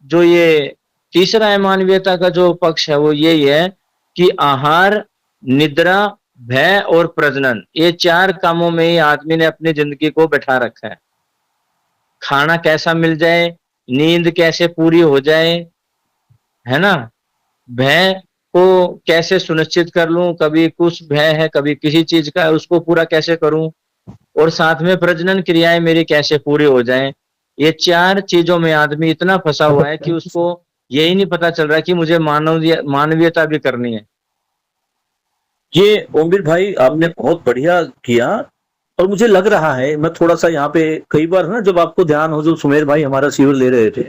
Speaker 3: जो ये तीसरा है मानवीयता का जो पक्ष है, वो यही है कि आहार, निद्रा, भय और प्रजनन, ये चार कामों में ही आदमी ने अपनी जिंदगी को बैठा रखा है। खाना कैसा मिल जाए, नींद कैसे पूरी हो जाए, है ना, भय को कैसे सुनिश्चित कर लूं, कभी कुछ भय है कभी किसी चीज का है, उसको पूरा कैसे करूं, और साथ में प्रजनन क्रियाएं मेरी कैसे पूरी हो जाएं। ये चार चीजों में आदमी इतना फंसा हुआ है कि उसको यही नहीं पता चल रहा कि मुझे मानवीयता भी करनी है।
Speaker 2: ये ओमवीर भाई आपने बहुत बढ़िया किया। और मुझे लग रहा है, मैं थोड़ा सा यहाँ पे, कई बार ना जब आपको ध्यान हो, जो सुमेर भाई हमारा शिविर ले रहे थे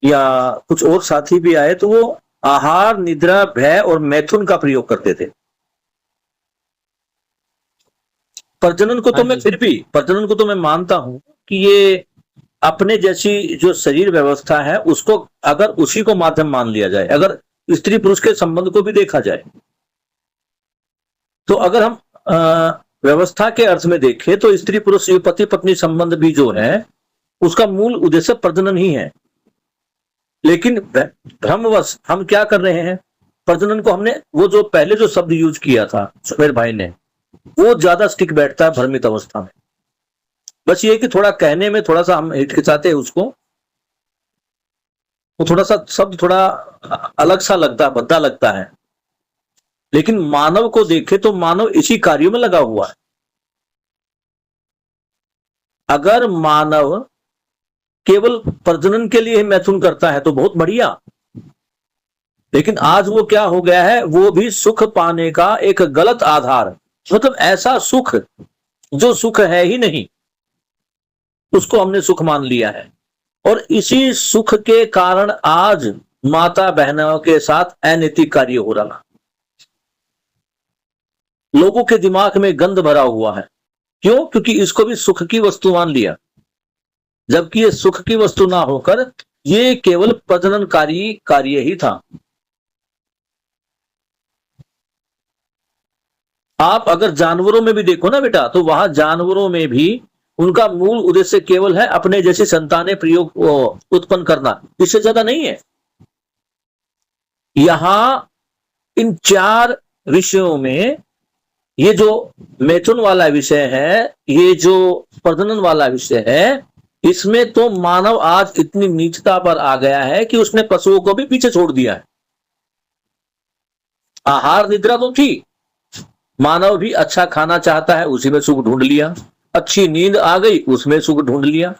Speaker 2: या कुछ और साथी भी आए, तो वो आहार, निद्रा, भय और मैथुन का प्रयोग करते थे। प्रजनन को तो मैं फिर भी, प्रजनन को तो मैं मानता हूं कि ये अपने जैसी जो शरीर व्यवस्था है उसको, अगर उसी को माध्यम मान लिया जाए, अगर स्त्री पुरुष के संबंध को भी देखा जाए, तो अगर हम व्यवस्था के अर्थ में देखें तो स्त्री पुरुष पति पत्नी संबंध भी जो है उसका मूल उद्देश्य प्रजनन ही है। लेकिन भ्रमवश हम क्या कर रहे हैं, प्रजनन को हमने, वो जो पहले जो शब्द यूज किया था सुमेर भाई ने, वो ज्यादा स्टिक बैठता है भ्रमित अवस्था में। बस ये कि थोड़ा कहने में थोड़ा सा हम हिचकिचाते हैं उसको, वो थोड़ा सा शब्द थोड़ा अलग सा लगता है, भद्दा लगता है। लेकिन मानव को देखे तो मानव इसी कार्यों में लगा हुआ है। अगर मानव केवल प्रजनन के लिए ही मैथुन करता है तो बहुत बढ़िया, लेकिन आज वो क्या हो गया है, वो भी सुख पाने का एक गलत आधार, मतलब ऐसा सुख जो सुख है ही नहीं, उसको हमने सुख मान लिया है। और इसी सुख के कारण आज माता बहनों के साथ अनैतिक कार्य हो रहा, लोगों के दिमाग में गंध भरा हुआ है। क्यों? क्योंकि इसको भी सुख की वस्तु मान लिया, जबकि ये सुख की वस्तु ना होकर ये केवल प्रजननकारी कार्य ही था। आप अगर जानवरों में भी देखो ना बेटा, तो वहां जानवरों में भी उनका मूल उद्देश्य केवल है अपने जैसे संतानें प्रयोग उत्पन्न करना, इससे ज्यादा नहीं है। यहां इन चार विषयों में ये जो मैथुन वाला विषय है, ये जो प्रजनन वाला विषय है, इसमें तो मानव आज इतनी नीचता पर आ गया है कि उसने पशुओं को भी पीछे छोड़ दिया है। आहार निद्रा तो थी, मानव भी अच्छा खाना चाहता है, उसी में सुख ढूंढ लिया। अच्छी नींद आ गई, उसमें सुख ढूंढ लिया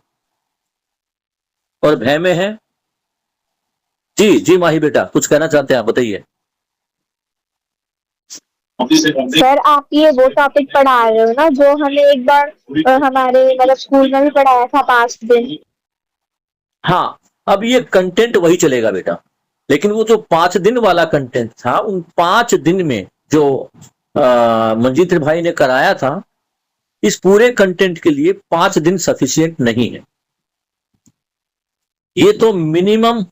Speaker 2: और भय में है। जी जी माही बेटा, कुछ कहना चाहते हैं आप, बताइए।
Speaker 4: सर आप ये वो टॉपिक पढ़ा रहे हो ना जो हमें एक बार हमारे मतलब स्कूल में भी पढ़ाया था 5 दिन।
Speaker 2: हाँ, अब ये कंटेंट वही चलेगा बेटा, लेकिन वो जो 5 दिन वाला कंटेंट था, उन 5 दिन में जो मंजीत भाई ने कराया था, इस पूरे कंटेंट के लिए 5 दिन सफिशिएंट नहीं है। ये तो मिनिमम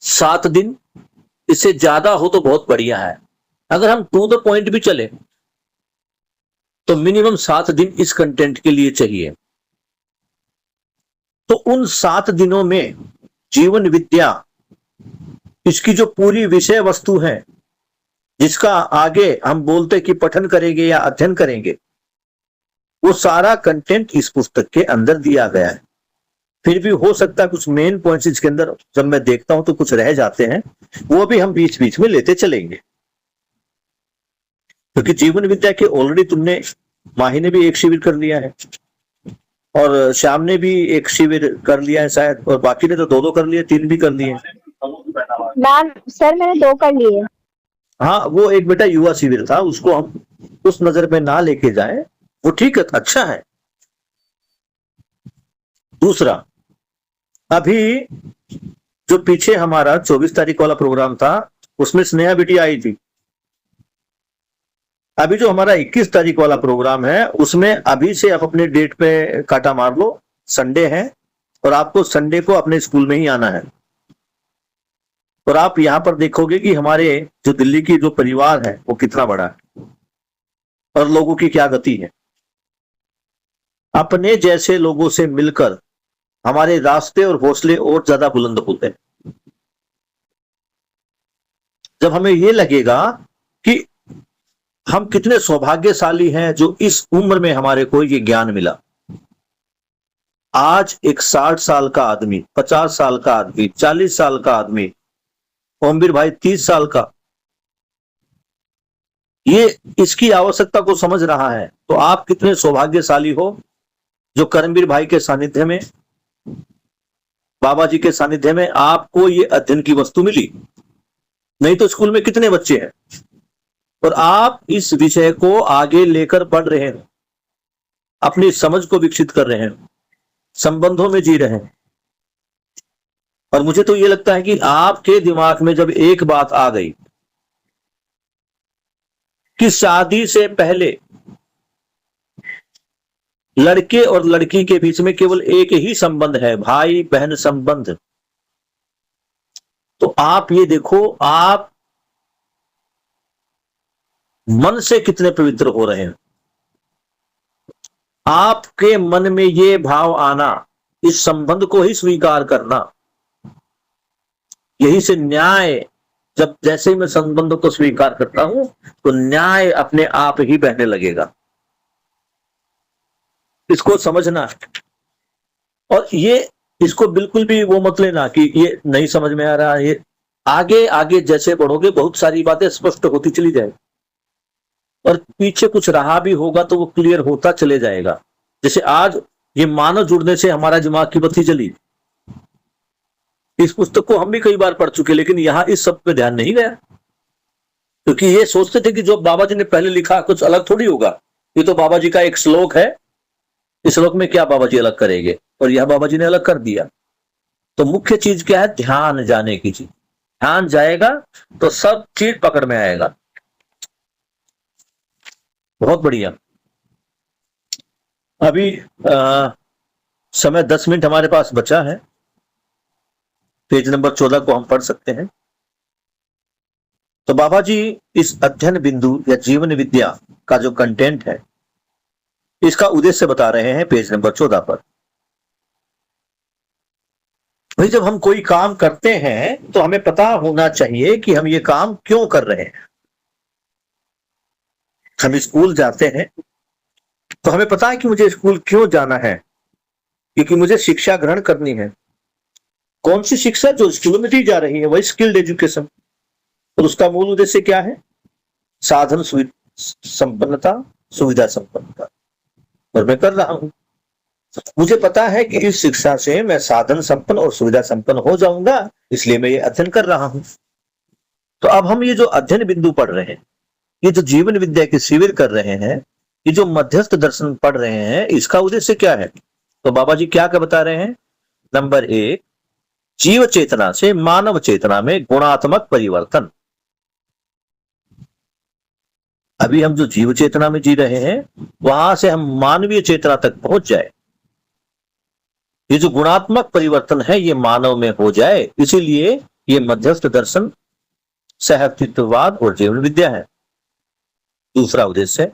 Speaker 2: 7 दिन, इससे ज्यादा हो तो बहुत बढ़िया है। अगर हम टू द पॉइंट भी चले तो मिनिमम 7 दिन इस कंटेंट के लिए चाहिए। तो उन 7 दिनों में जीवन विद्या, इसकी जो पूरी विषय वस्तु है, जिसका आगे हम बोलते कि पठन करेंगे या अध्ययन करेंगे, वो सारा कंटेंट इस पुस्तक के अंदर दिया गया है। फिर भी हो सकता है कुछ मेन पॉइंट्स इसके अंदर जब मैं देखता हूं तो कुछ रह जाते हैं, वो भी हम बीच बीच में लेते चलेंगे, क्योंकि जीवन विद्या के ऑलरेडी तुमने, माही ने भी एक शिविर कर लिया है और श्याम ने भी एक शिविर कर लिया है शायद, और बाकी ने तो 2-2 कर लिए, 3 भी कर लिए।
Speaker 4: मैम सर मैंने 2 कर लिए।
Speaker 2: हाँ, वो एक बेटा युवा शिविर था, उसको हम उस नजर में ना लेके जाए, वो ठीक है, अच्छा है। दूसरा, अभी जो पीछे हमारा 24 तारीख वाला प्रोग्राम था, उसमें स्नेहा बेटी आई थी। अभी जो हमारा 21 तारीख वाला प्रोग्राम है, उसमें अभी से आप अपने डेट पे काटा मार लो, संडे है और आपको संडे को अपने स्कूल में ही आना है। और आप यहां पर देखोगे कि हमारे जो दिल्ली की जो परिवार है वो कितना बड़ा है और लोगों की क्या गति है। अपने जैसे लोगों से मिलकर हमारे रास्ते और हौसले और ज्यादा बुलंद होते हैं। जब हमें ये लगेगा कि हम कितने सौभाग्यशाली हैं जो इस उम्र में हमारे को ये ज्ञान मिला। आज एक 60 साल का आदमी, 50 साल का आदमी, 40 साल का आदमी, ओमवीर भाई 30 साल का, ये इसकी आवश्यकता को समझ रहा है, तो आप कितने सौभाग्यशाली हो जो करमवीर भाई के सानिध्य में, बाबा जी के सानिध्य में आपको ये अध्ययन की वस्तु मिली। नहीं तो स्कूल में कितने बच्चे हैं और आप इस विषय को आगे लेकर बढ़ रहे हैं, अपनी समझ को विकसित कर रहे हैं, संबंधों में जी रहे हैं। और मुझे तो ये लगता है कि आपके दिमाग में जब एक बात आ गई कि शादी से पहले लड़के और लड़की के बीच में केवल एक ही संबंध है, भाई बहन संबंध, तो आप ये देखो आप मन से कितने पवित्र हो रहे हैं। आपके मन में ये भाव आना, इस संबंध को ही स्वीकार करना, यही से न्याय, जब जैसे ही मैं संबंधों को स्वीकार करता हूं तो न्याय अपने आप ही बहने लगेगा। इसको समझना, और ये इसको बिल्कुल भी वो मत लेना कि ये नहीं समझ में आ रहा है। ये आगे आगे जैसे बढ़ोगे बहुत सारी बातें स्पष्ट होती चली जाएगी और पीछे कुछ रहा भी होगा तो वो क्लियर होता चले जाएगा। जैसे आज ये मानव जुड़ने से हमारा दिमाग की बत्ती जली। इस पुस्तक को हम भी कई बार पढ़ चुके, लेकिन यहां इस सब पे ध्यान नहीं गया, क्योंकि ये सोचते थे कि जो बाबा जी ने पहले लिखा कुछ अलग थोड़ी होगा, ये तो बाबा जी का एक श्लोक है, इस श्लोक में क्या बाबा जी अलग करेंगे, और यह बाबा जी ने अलग कर दिया। तो मुख्य चीज क्या है? ध्यान जाने की चीज। ध्यान जाएगा तो सब चीज पकड़ में आएगा। बहुत बढ़िया। अभी समय 10 मिनट हमारे पास बचा है। पेज नंबर 14 को हम पढ़ सकते हैं। तो बाबा जी इस अध्ययन बिंदु या जीवन विद्या का जो कंटेंट है, इसका उद्देश्य बता रहे हैं पेज नंबर 14 पर। भाई जब हम कोई काम करते हैं तो हमें पता होना चाहिए कि हम ये काम क्यों कर रहे हैं। हम स्कूल जाते हैं तो हमें पता है कि मुझे स्कूल क्यों जाना है, क्योंकि मुझे शिक्षा ग्रहण करनी है। कौन सी शिक्षा? जो स्कूल में दी जा रही है, वही स्किल्ड एजुकेशन। और उसका मूल उद्देश्य क्या है? साधन संपन्नता, सुविधा संपन्नता। और मैं कर रहा हूं। मुझे पता है कि इस शिक्षा से मैं साधन संपन्न और सुविधा संपन्न हो जाऊंगा, इसलिए मैं ये अध्ययन कर रहा हूं। तो अब हम ये जो अध्ययन बिंदु पढ़ रहे हैं, ये जो जीवन विद्या के शिविर कर रहे हैं, ये जो मध्यस्थ दर्शन पढ़ रहे हैं, इसका उद्देश्य क्या है? तो बाबा जी क्या क्या बता रहे हैं? नंबर 1, जीव चेतना से मानव चेतना में गुणात्मक परिवर्तन। अभी हम जो जीव चेतना में जी रहे हैं, वहां से हम मानवीय चेतना तक पहुंच जाए। ये जो गुणात्मक परिवर्तन है ये मानव में हो जाए, इसीलिए ये मध्यस्थ दर्शन, सहअस्तित्ववाद और जीवन विद्या है। दूसरा उद्देश्य,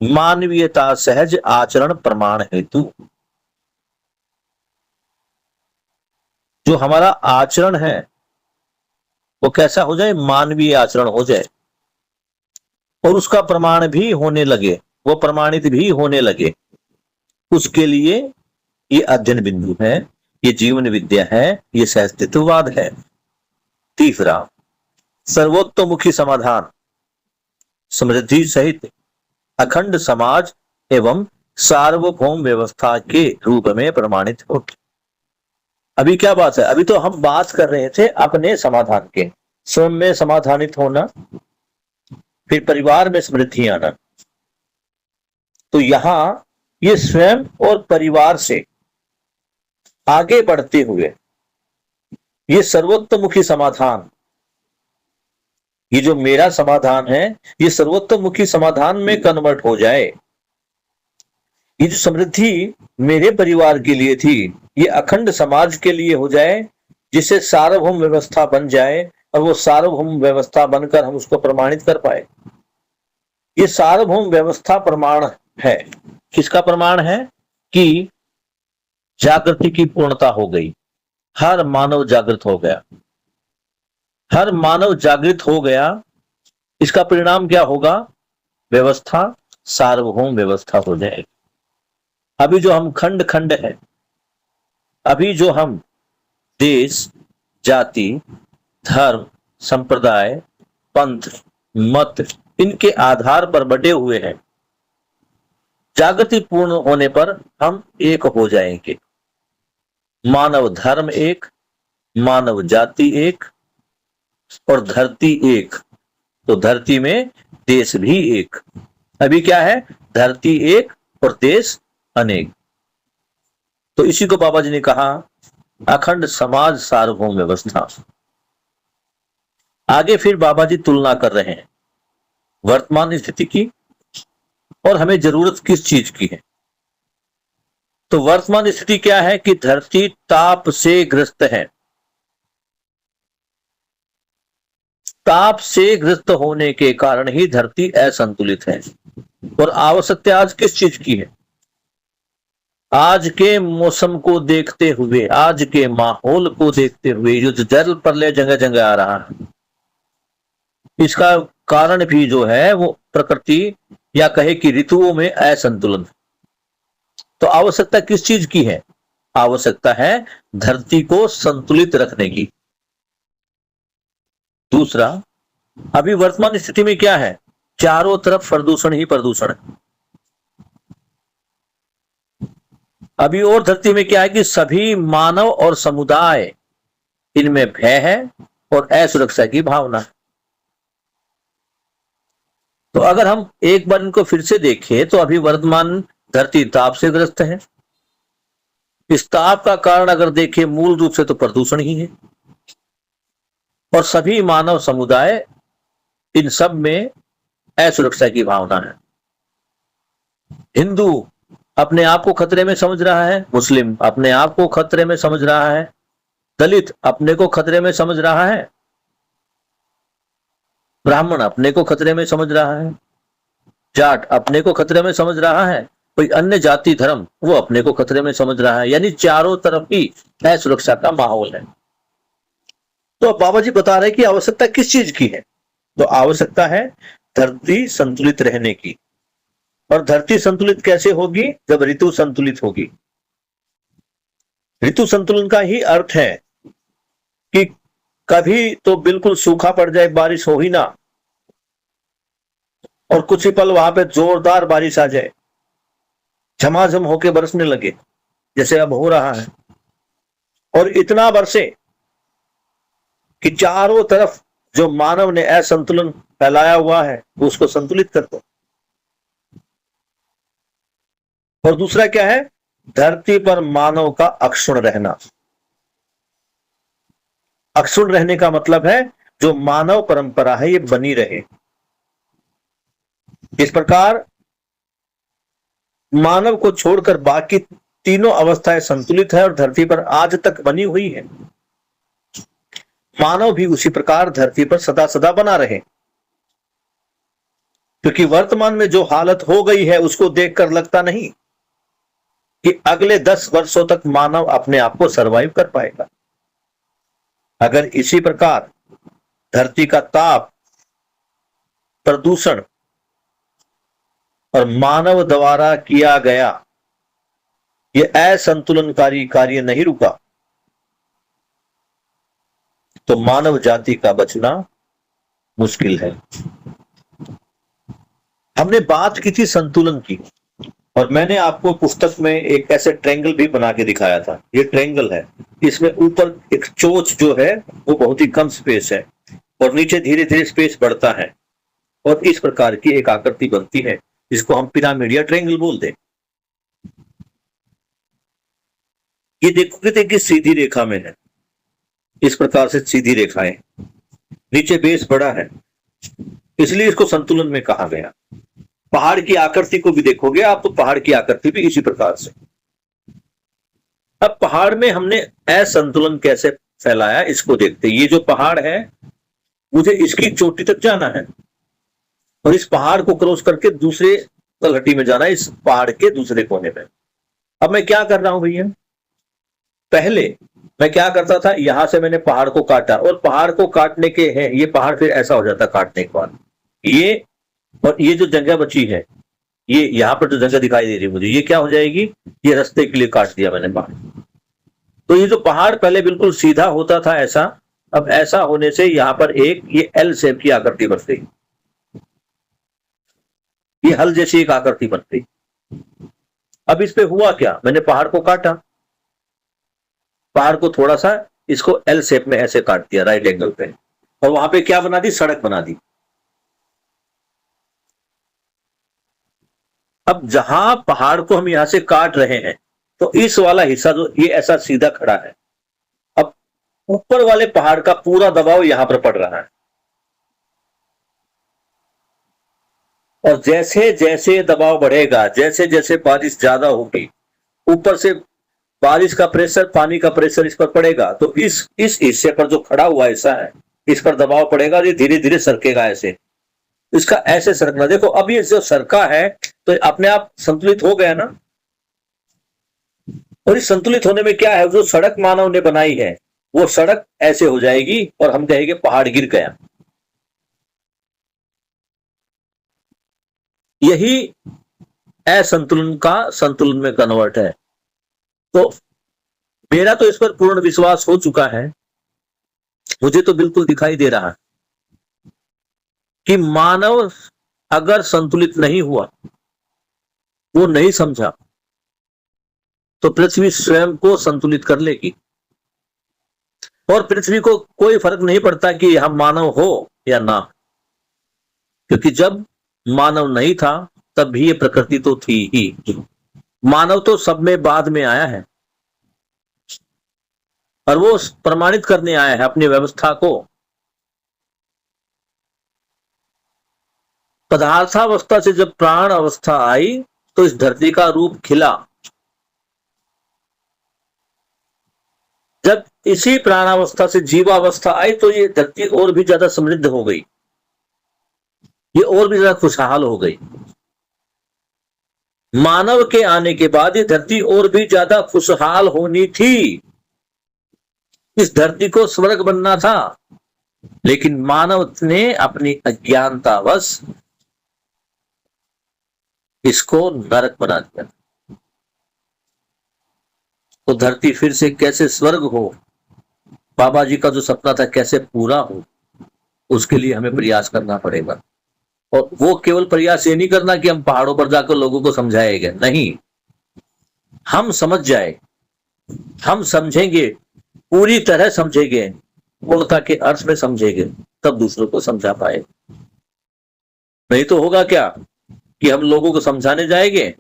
Speaker 2: मानवीयता सहज आचरण प्रमाण हेतु। जो हमारा आचरण है वो कैसा हो जाए? मानवीय आचरण हो जाए, और उसका प्रमाण भी होने लगे, वो प्रमाणित भी होने लगे। उसके लिए ये अध्ययन बिंदु है, ये जीवन विद्या है, ये सहअस्तित्ववाद है। तीसरा, सर्वोत्तोमुखी समाधान, समृद्धि सहित अखंड समाज एवं सार्वभौम व्यवस्था के रूप में प्रमाणित हो। अभी क्या बात है? अभी तो हम बात कर रहे थे अपने समाधान के, स्वयं में समाधानित होना, फिर परिवार में समृद्धि आना। तो यहां ये स्वयं और परिवार से आगे बढ़ते हुए ये सर्वोत्तमुखी समाधान, ये जो मेरा समाधान है, ये सर्वोत्तमुखी समाधान में कन्वर्ट हो जाए। ये जो समृद्धि मेरे परिवार के लिए थी, ये अखंड समाज के लिए हो जाए, जिससे सार्वभौम व्यवस्था बन जाए, और वो सार्वभौम व्यवस्था बनकर हम उसको प्रमाणित कर पाए। ये सार्वभौम व्यवस्था प्रमाण है। किसका प्रमाण है? कि जागृति की पूर्णता हो गई, हर मानव जागृत हो गया, हर मानव जागृत हो गया। इसका परिणाम क्या होगा? व्यवस्था सार्वभौम व्यवस्था हो जाएगी। अभी जो हम खंड खंड है, अभी जो हम देश, जाति, धर्म, संप्रदाय, पंथ, मत, इनके आधार पर बटे हुए हैं, जागृति पूर्ण होने पर हम एक हो जाएंगे। मानव धर्म एक, मानव जाति एक, और धरती एक। तो धरती में देश भी एक। अभी क्या है? धरती एक और देश अनेक। तो इसी को बाबा जी ने कहा अखंड समाज सार्वभौम व्यवस्था। आगे फिर बाबा जी तुलना कर रहे हैं वर्तमान स्थिति की और हमें जरूरत किस चीज की है। तो वर्तमान स्थिति क्या है? कि धरती ताप से ग्रस्त है। ताप से ग्रस्त होने के कारण ही धरती असंतुलित है। और आवश्यकता आज किस चीज की है? आज के मौसम को देखते हुए, आज के माहौल को देखते हुए, जो जल प्रलय जगह जगह आ रहा है, इसका कारण भी जो है वो प्रकृति या कहे कि ऋतुओं में असंतुलन। तो आवश्यकता किस चीज की है? आवश्यकता है धरती को संतुलित रखने की। दूसरा, अभी वर्तमान स्थिति में क्या है? चारों तरफ प्रदूषण ही प्रदूषण है। अभी और धरती में क्या है कि सभी मानव और समुदाय, इनमें भय है और असुरक्षा की भावना है। तो अगर हम एक बार इनको फिर से देखें तो अभी वर्तमान धरती ताप से ग्रस्त है। इस ताप का कारण अगर देखें मूल रूप से तो प्रदूषण ही है, और सभी मानव समुदाय, इन सब में असुरक्षा की भावना है। हिंदू अपने आप को खतरे में समझ रहा है, मुस्लिम अपने आप को खतरे में समझ रहा है, दलित अपने को खतरे में समझ रहा है, ब्राह्मण अपने को खतरे में समझ रहा है, जाट अपने को खतरे में समझ रहा है, कोई अन्य जाति धर्म वो अपने को खतरे में समझ रहा है। यानी चारों तरफ ही असुरक्षा का माहौल है। तो बाबा जी बता रहे कि आवश्यकता किस चीज की है? तो आवश्यकता है धरती संतुलित रहने की। और धरती संतुलित कैसे होगी? जब ऋतु संतुलित होगी। ऋतु संतुलन का ही अर्थ है कि कभी तो बिल्कुल सूखा पड़ जाए, बारिश हो ही ना, और कुछ ही पल वहां पे जोरदार बारिश आ जाए। झमाझम होके बरसने लगे जैसे अब हो रहा है, और इतना बरसे कि चारों तरफ जो मानव ने असंतुलन फैलाया हुआ है वो उसको संतुलित कर दो। और दूसरा क्या है, धरती पर मानव का अक्षुण रहना। अक्षुण रहने का मतलब है जो मानव परंपरा है ये बनी रहे। इस प्रकार मानव को छोड़कर बाकी तीनों अवस्थाएं संतुलित है और धरती पर आज तक बनी हुई है। मानव भी उसी प्रकार धरती पर सदा सदा बना रहे, क्योंकि वर्तमान में जो हालत हो गई है उसको देखकर लगता नहीं कि अगले 10 वर्षों तक मानव अपने आप को सरवाइव कर पाएगा। अगर इसी प्रकार धरती का ताप, प्रदूषण और मानव द्वारा किया गया ये असंतुलनकारी कार्य नहीं रुका तो मानव जाति का बचना मुश्किल है। हमने बात की थी संतुलन की, और मैंने आपको पुस्तक में एक ऐसे ट्रायंगल भी बना के दिखाया था। ये ट्रायंगल है, इसमें ऊपर एक चोच जो है वो बहुत ही कम स्पेस है और नीचे धीरे धीरे स्पेस बढ़ता है और इस प्रकार की एक आकृति बनती है जिसको हम पिरामिड या ट्रायंगल बोलते हैं। ये देखोगे कि सीधी रेखा में है, इस प्रकार से सीधी रेखाएं, नीचे बेस बड़ा है, इसलिए इसको संतुलन में कहा गया। पहाड़ की आकृति को भी देखोगे आप तो पहाड़ की आकृति भी इसी प्रकार से। अब पहाड़ में हमने असंतुलन कैसे फैलाया इसको देखते। ये जो पहाड़ है मुझे इसकी चोटी तक जाना है और इस पहाड़ को क्रॉस करके दूसरे तलहटी में जाना है, इस पहाड़ के दूसरे कोने में। अब मैं क्या कर रहा हूं भैया, पहले मैं क्या करता था, यहां से मैंने पहाड़ को काटा और पहाड़ को काटने के है ये पहाड़ फिर ऐसा हो जाता काटने के बाद, ये और ये जो जगह बची है, ये यहां पर जो जगह दिखाई दे रही है मुझे, ये क्या हो जाएगी, ये रास्ते के लिए काट दिया मैंने पहाड़। तो ये जो पहाड़ पहले बिल्कुल सीधा होता था ऐसा, अब ऐसा होने से यहां पर एक ये एल शेप की आकृति बन गई, ये हल जैसी एक आकृति बन गई। अब इस पे हुआ क्या, मैंने पहाड़ को काटा, पहाड़ को थोड़ा सा इसको एल शेप में ऐसे काट दिया राइट एंगल पे, और वहां पे क्या बना दी, सड़क बना दी। अब जहां पहाड़ को हम यहां से काट रहे हैं तो इस वाला हिस्सा जो ये ऐसा सीधा खड़ा है, अब ऊपर वाले पहाड़ का पूरा दबाव यहां पर पड़ रहा है और जैसे जैसे दबाव बढ़ेगा, जैसे जैसे बारिश ज्यादा होगी, ऊपर से बारिश का प्रेशर, पानी का प्रेशर इस पर पड़ेगा, तो इस हिस्से पर जो खड़ा हुआ हिस्सा है इस पर दबाव पड़ेगा, ये धीरे धीरे सरकेगा ऐसे, इसका ऐसे सरकना। देखो अब ये जो सरका है तो अपने आप संतुलित हो गया ना। और इस संतुलित होने में क्या है, जो सड़क मानव ने बनाई है वो सड़क ऐसे हो जाएगी और हम कहेंगे पहाड़ गिर गया। यही असंतुलन का संतुलन में कन्वर्ट है। तो मेरा तो इस पर पूर्ण विश्वास हो चुका है, मुझे तो बिल्कुल दिखाई दे रहा है कि मानव अगर संतुलित नहीं हुआ, वो नहीं समझा, तो पृथ्वी स्वयं को संतुलित कर लेगी और पृथ्वी को कोई फर्क नहीं पड़ता कि हम मानव हो या ना, क्योंकि जब मानव नहीं था तब भी ये प्रकृति तो थी ही। मानव तो सब में बाद में आया है और वो प्रमाणित करने आया है अपनी व्यवस्था को। पदार्थावस्था से जब प्राण अवस्था आई तो इस धरती का रूप खिला। जब इसी प्राणावस्था से जीवावस्था आई तो ये धरती और भी ज्यादा समृद्ध हो गई, ये और भी ज्यादा खुशहाल हो गई। मानव के आने के बाद ये धरती और भी ज्यादा खुशहाल होनी थी, इस धरती को स्वर्ग बनना था, लेकिन मानव ने अपनी अज्ञानतावश इसको नरक बना दिया। तो धरती फिर से कैसे स्वर्ग हो, बाबा जी का जो सपना था कैसे पूरा हो, उसके लिए हमें प्रयास करना पड़ेगा। और वो केवल प्रयास ये नहीं करना कि हम पहाड़ों पर जाकर लोगों को समझाएंगे, नहीं, हम समझ जाए, हम समझेंगे, पूरी तरह समझेंगे, पूर्णता के अर्थ में समझेंगे, तब दूसरों को समझा पाए। नहीं तो होगा क्या कि हम लोगों को समझाने जाएंगे,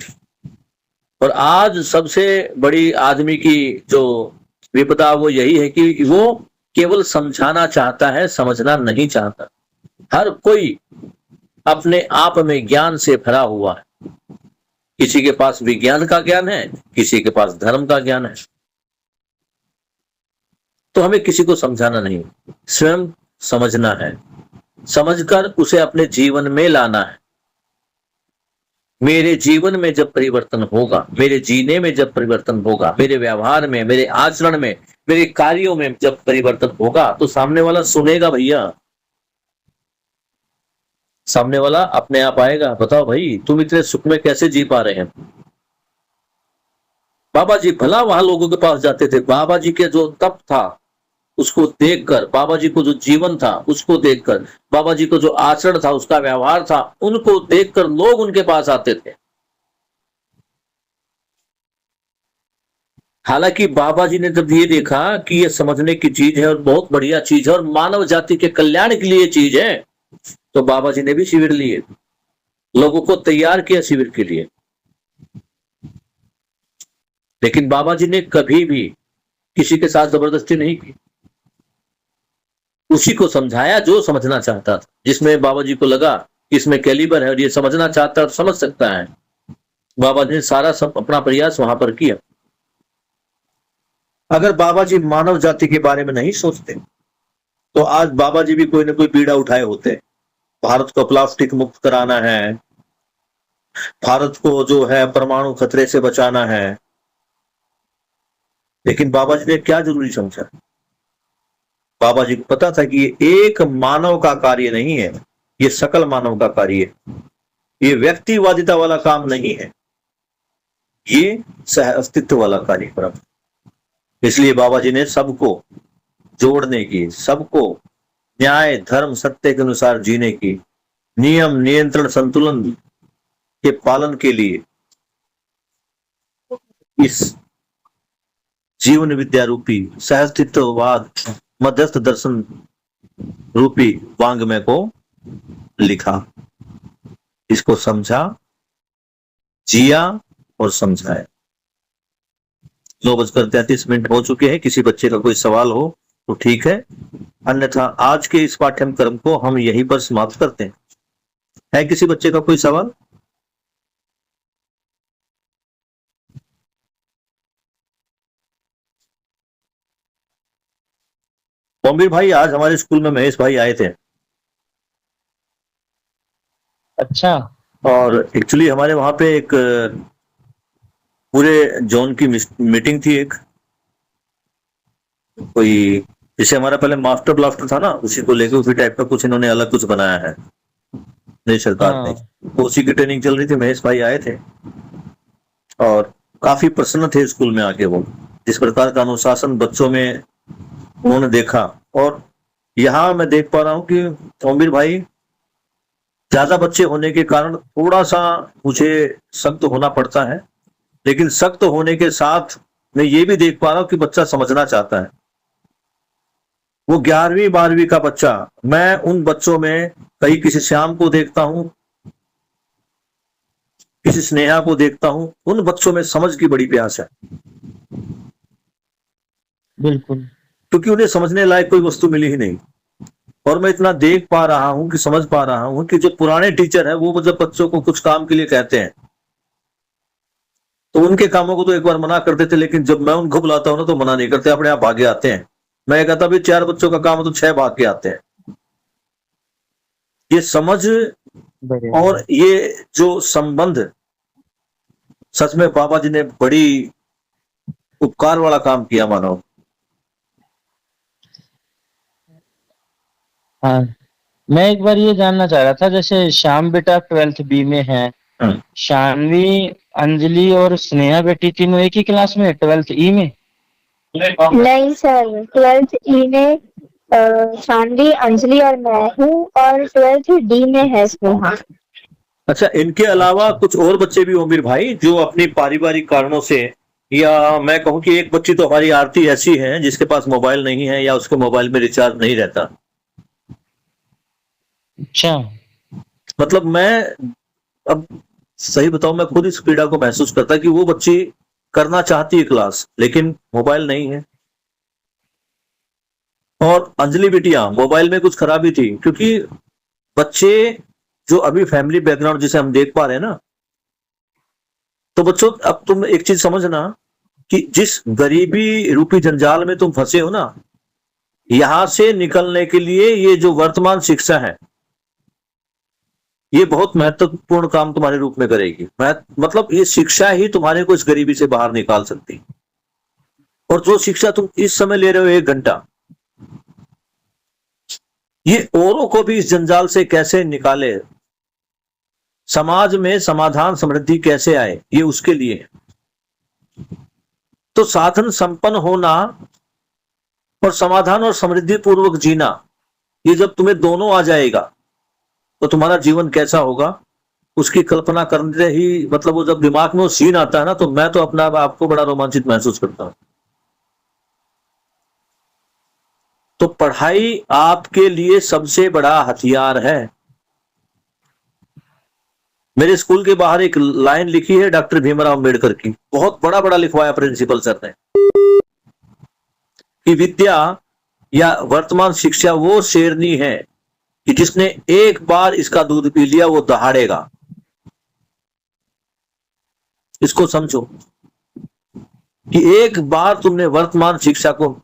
Speaker 2: और आज सबसे बड़ी आदमी की जो विपदा वो यही है कि वो केवल समझाना चाहता है, समझना नहीं चाहता। हर कोई अपने आप में ज्ञान से भरा हुआ है। किसी के पास विज्ञान का ज्ञान है, किसी के पास धर्म का ज्ञान है। तो हमें किसी को समझाना नहीं, स्वयं समझना है, समझकर उसे अपने जीवन में लाना है। मेरे जीवन में जब परिवर्तन होगा, मेरे जीने में जब परिवर्तन होगा, मेरे व्यवहार में, मेरे आचरण में, मेरे कार्यों में जब परिवर्तन होगा, तो सामने वाला सुनेगा। भैया सामने वाला अपने आप आएगा, बताओ भाई तुम इतने सुख में कैसे जी पा रहे हैं। बाबा जी भला वहां लोगों के पास जाते थे, बाबा जी के जो तप था उसको देखकर, बाबा जी को जो जीवन था उसको देखकर, बाबा जी को जो आचरण था, उसका व्यवहार था, उनको देखकर लोग उनके पास आते थे। हालांकि बाबा जी ने जब ये देखा कि ये समझने की चीज है और बहुत बढ़िया चीज है और मानव जाति के कल्याण के लिए चीज है, तो बाबा जी ने भी शिविर लिए, लोगों को तैयार किया शिविर के लिए। लेकिन बाबा जी ने कभी भी किसी के साथ जबरदस्ती नहीं की, उसी को समझाया जो समझना चाहता था, जिसमें बाबा जी को लगा कि इसमें कैलिबर है और ये समझना चाहता है और समझ सकता है। बाबा जी ने सारा सब अपना प्रयास वहां पर किया। अगर बाबा जी मानव जाति के बारे में नहीं सोचते तो आज बाबा जी भी कोई ना कोई बीड़ा उठाए होते। भारत को प्लास्टिक मुक्त कराना है, भारत को जो है परमाणु खतरे से बचाना है, लेकिन बाबा जी ने क्या जरूरी समझा। बाबा जी को पता था कि ये एक मानव का कार्य नहीं है, ये सकल मानव का कार्य है, ये व्यक्तिवादिता वाला काम नहीं है, ये सह अस्तित्व वाला कार्यक्रम। इसलिए बाबा जी ने सबको जोड़ने की, सबको न्याय धर्म सत्य के अनुसार जीने की, नियम नियंत्रण संतुलन के पालन के लिए इस जीवन विद्या रूपी सहअस्तित्ववाद मध्यस्थ दर्शन रूपी वांग्मय को लिखा, इसको समझा, जिया और समझाया। 9:33 हो चुके हैं। किसी बच्चे का कोई सवाल हो तो ठीक है, अन्यथा आज के इस पाठ्यक्रम को हम यहीं पर समाप्त करते हैं। है किसी बच्चे का कोई सवाल? ओमवीर भाई, आज हमारे स्कूल में महेश भाई आए थे।
Speaker 3: अच्छा।
Speaker 2: और एक्चुअली हमारे वहां पे एक पूरे जोन की मीटिंग थी, एक कोई जैसे हमारा पहले मास्टर ब्लास्टर था ना, उसी को लेकर उसी टाइप का कुछ इन्होंने अलग कुछ बनाया है नई सरकार ने। तो उसी की ट्रेनिंग चल रही थी, महेश भाई आए थे और काफी प्रसन्न थे स्कूल में आके। वो जिस प्रकार का अनुशासन बच्चों में उन्होंने देखा, और यहाँ मैं देख पा रहा हूँ कि ओमवीर भाई ज्यादा बच्चे होने के कारण थोड़ा सा मुझे सख्त होना पड़ता है, लेकिन सख्त होने के साथ मैं ये भी देख पा रहा हूँ कि बच्चा समझना चाहता है। वो 11वीं 12वीं का बच्चा, मैं उन बच्चों में कहीं किसी श्याम को देखता हूँ, किसी स्नेहा को देखता हूँ, उन बच्चों में समझ की बड़ी प्यास है।
Speaker 3: बिल्कुल,
Speaker 2: क्योंकि उन्हें समझने लायक कोई वस्तु मिली ही नहीं। और मैं इतना देख पा रहा हूं कि समझ पा रहा हूं कि जो पुराने टीचर है वो जब बच्चों को कुछ काम के लिए कहते हैं तो उनके कामों को तो एक बार मना करते थे, लेकिन जब मैं उनको बुलाता हूं ना तो मना नहीं करते, अपने आप भागे आते हैं। मैं कहता भी 4 बच्चों का काम है तो 6 भाग के आते हैं। ये समझ और ये जो संबंध, सच में बाबा जी ने बड़ी उपकार वाला काम किया मानो।
Speaker 3: हाँ, मैं एक बार ये जानना चाह रहा था, जैसे श्याम बेटा 12th बी में है, शानवी, अंजलि और स्नेहा बेटी तीनों एक ही क्लास में 12th ई में?
Speaker 4: नहीं सर, 12th ई में शानवी, अंजलि और मैं हूँ, और 12th डी में है स्नेहा।
Speaker 2: अच्छा, इनके अलावा कुछ और बच्चे भी ओमवीर भाई जो अपनी पारिवारिक कारणों से या मैं कहूं कि एक बच्ची तो हमारी आरती ऐसी है जिसके पास मोबाइल नहीं है या उसके मोबाइल में रिचार्ज नहीं रहता।
Speaker 3: अच्छा।
Speaker 2: मतलब मैं अब सही बताऊं, मैं खुद इस पीड़ा को महसूस करता कि वो बच्ची करना चाहती है क्लास, लेकिन मोबाइल नहीं है। और अंजलि बिटिया मोबाइल में कुछ खराबी थी, क्योंकि बच्चे जो अभी फैमिली बैकग्राउंड जिसे हम देख पा रहे हैं ना, तो बच्चों अब तुम एक चीज समझना कि जिस गरीबी रूपी जंजाल में तुम फंसे हो ना, यहां से निकलने के लिए ये जो वर्तमान शिक्षा है, ये बहुत महत्वपूर्ण काम तुम्हारे रूप में करेगी। मतलब ये शिक्षा ही तुम्हारे को इस गरीबी से बाहर निकाल सकती। और जो शिक्षा तुम इस समय ले रहे हो 1 घंटा, ये औरों को भी इस जंजाल से कैसे निकाले, समाज में समाधान समृद्धि कैसे आए, ये उसके लिए है। तो साधन संपन्न होना और समाधान और समृद्धि पूर्वक जीना, ये जब तुम्हें दोनों आ जाएगा तो तुम्हारा जीवन कैसा होगा उसकी कल्पना करते ही, मतलब वो जब दिमाग में वो सीन आता है ना, तो मैं तो अपना आपको बड़ा रोमांचित महसूस करता हूं। तो पढ़ाई आपके लिए सबसे बड़ा हथियार है। मेरे स्कूल के बाहर एक लाइन लिखी है डॉक्टर भीमराव अम्बेडकर की, बहुत बड़ा बड़ा लिखवाया प्रिंसिपल सर ने, कि विद्या या वर्तमान शिक्षा वो शेरनी है कि जिसने एक बार इसका दूध पी लिया वो दहाड़ेगा। इसको समझो कि एक बार तुमने वर्तमान शिक्षा को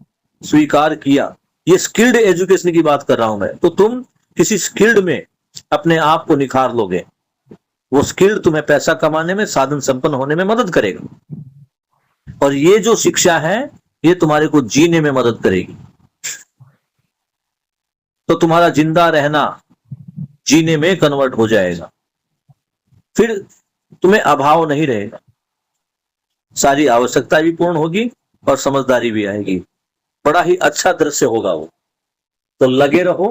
Speaker 2: स्वीकार किया, ये स्किल्ड एजुकेशन की बात कर रहा हूं मैं, तो तुम किसी स्किल्ड में अपने आप को निखार लोगे। वो स्किल्ड तुम्हें पैसा कमाने में, साधन संपन्न होने में मदद करेगा। और ये जो शिक्षा है ये तुम्हारे को जीने में मदद करेगी। तो तुम्हारा जिंदा रहना जीने में कन्वर्ट हो जाएगा, फिर तुम्हें अभाव नहीं रहेगा, सारी आवश्यकता भी पूर्ण होगी और समझदारी भी आएगी। बड़ा ही अच्छा दृश्य होगा वो। तो लगे रहो,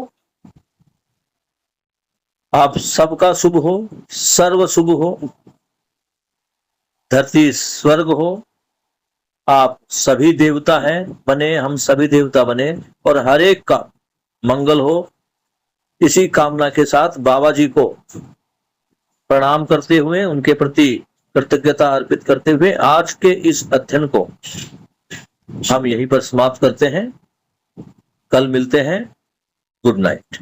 Speaker 2: आप सबका शुभ हो, सर्व शुभ हो, धरती स्वर्ग हो, आप सभी देवता हैं बने, हम सभी देवता बने, और हर एक का मंगल हो। इसी कामना के साथ बाबा जी को प्रणाम करते हुए, उनके प्रति कृतज्ञता अर्पित करते हुए आज के इस अध्ययन को हम यहीं पर समाप्त करते हैं। कल मिलते हैं। Good night.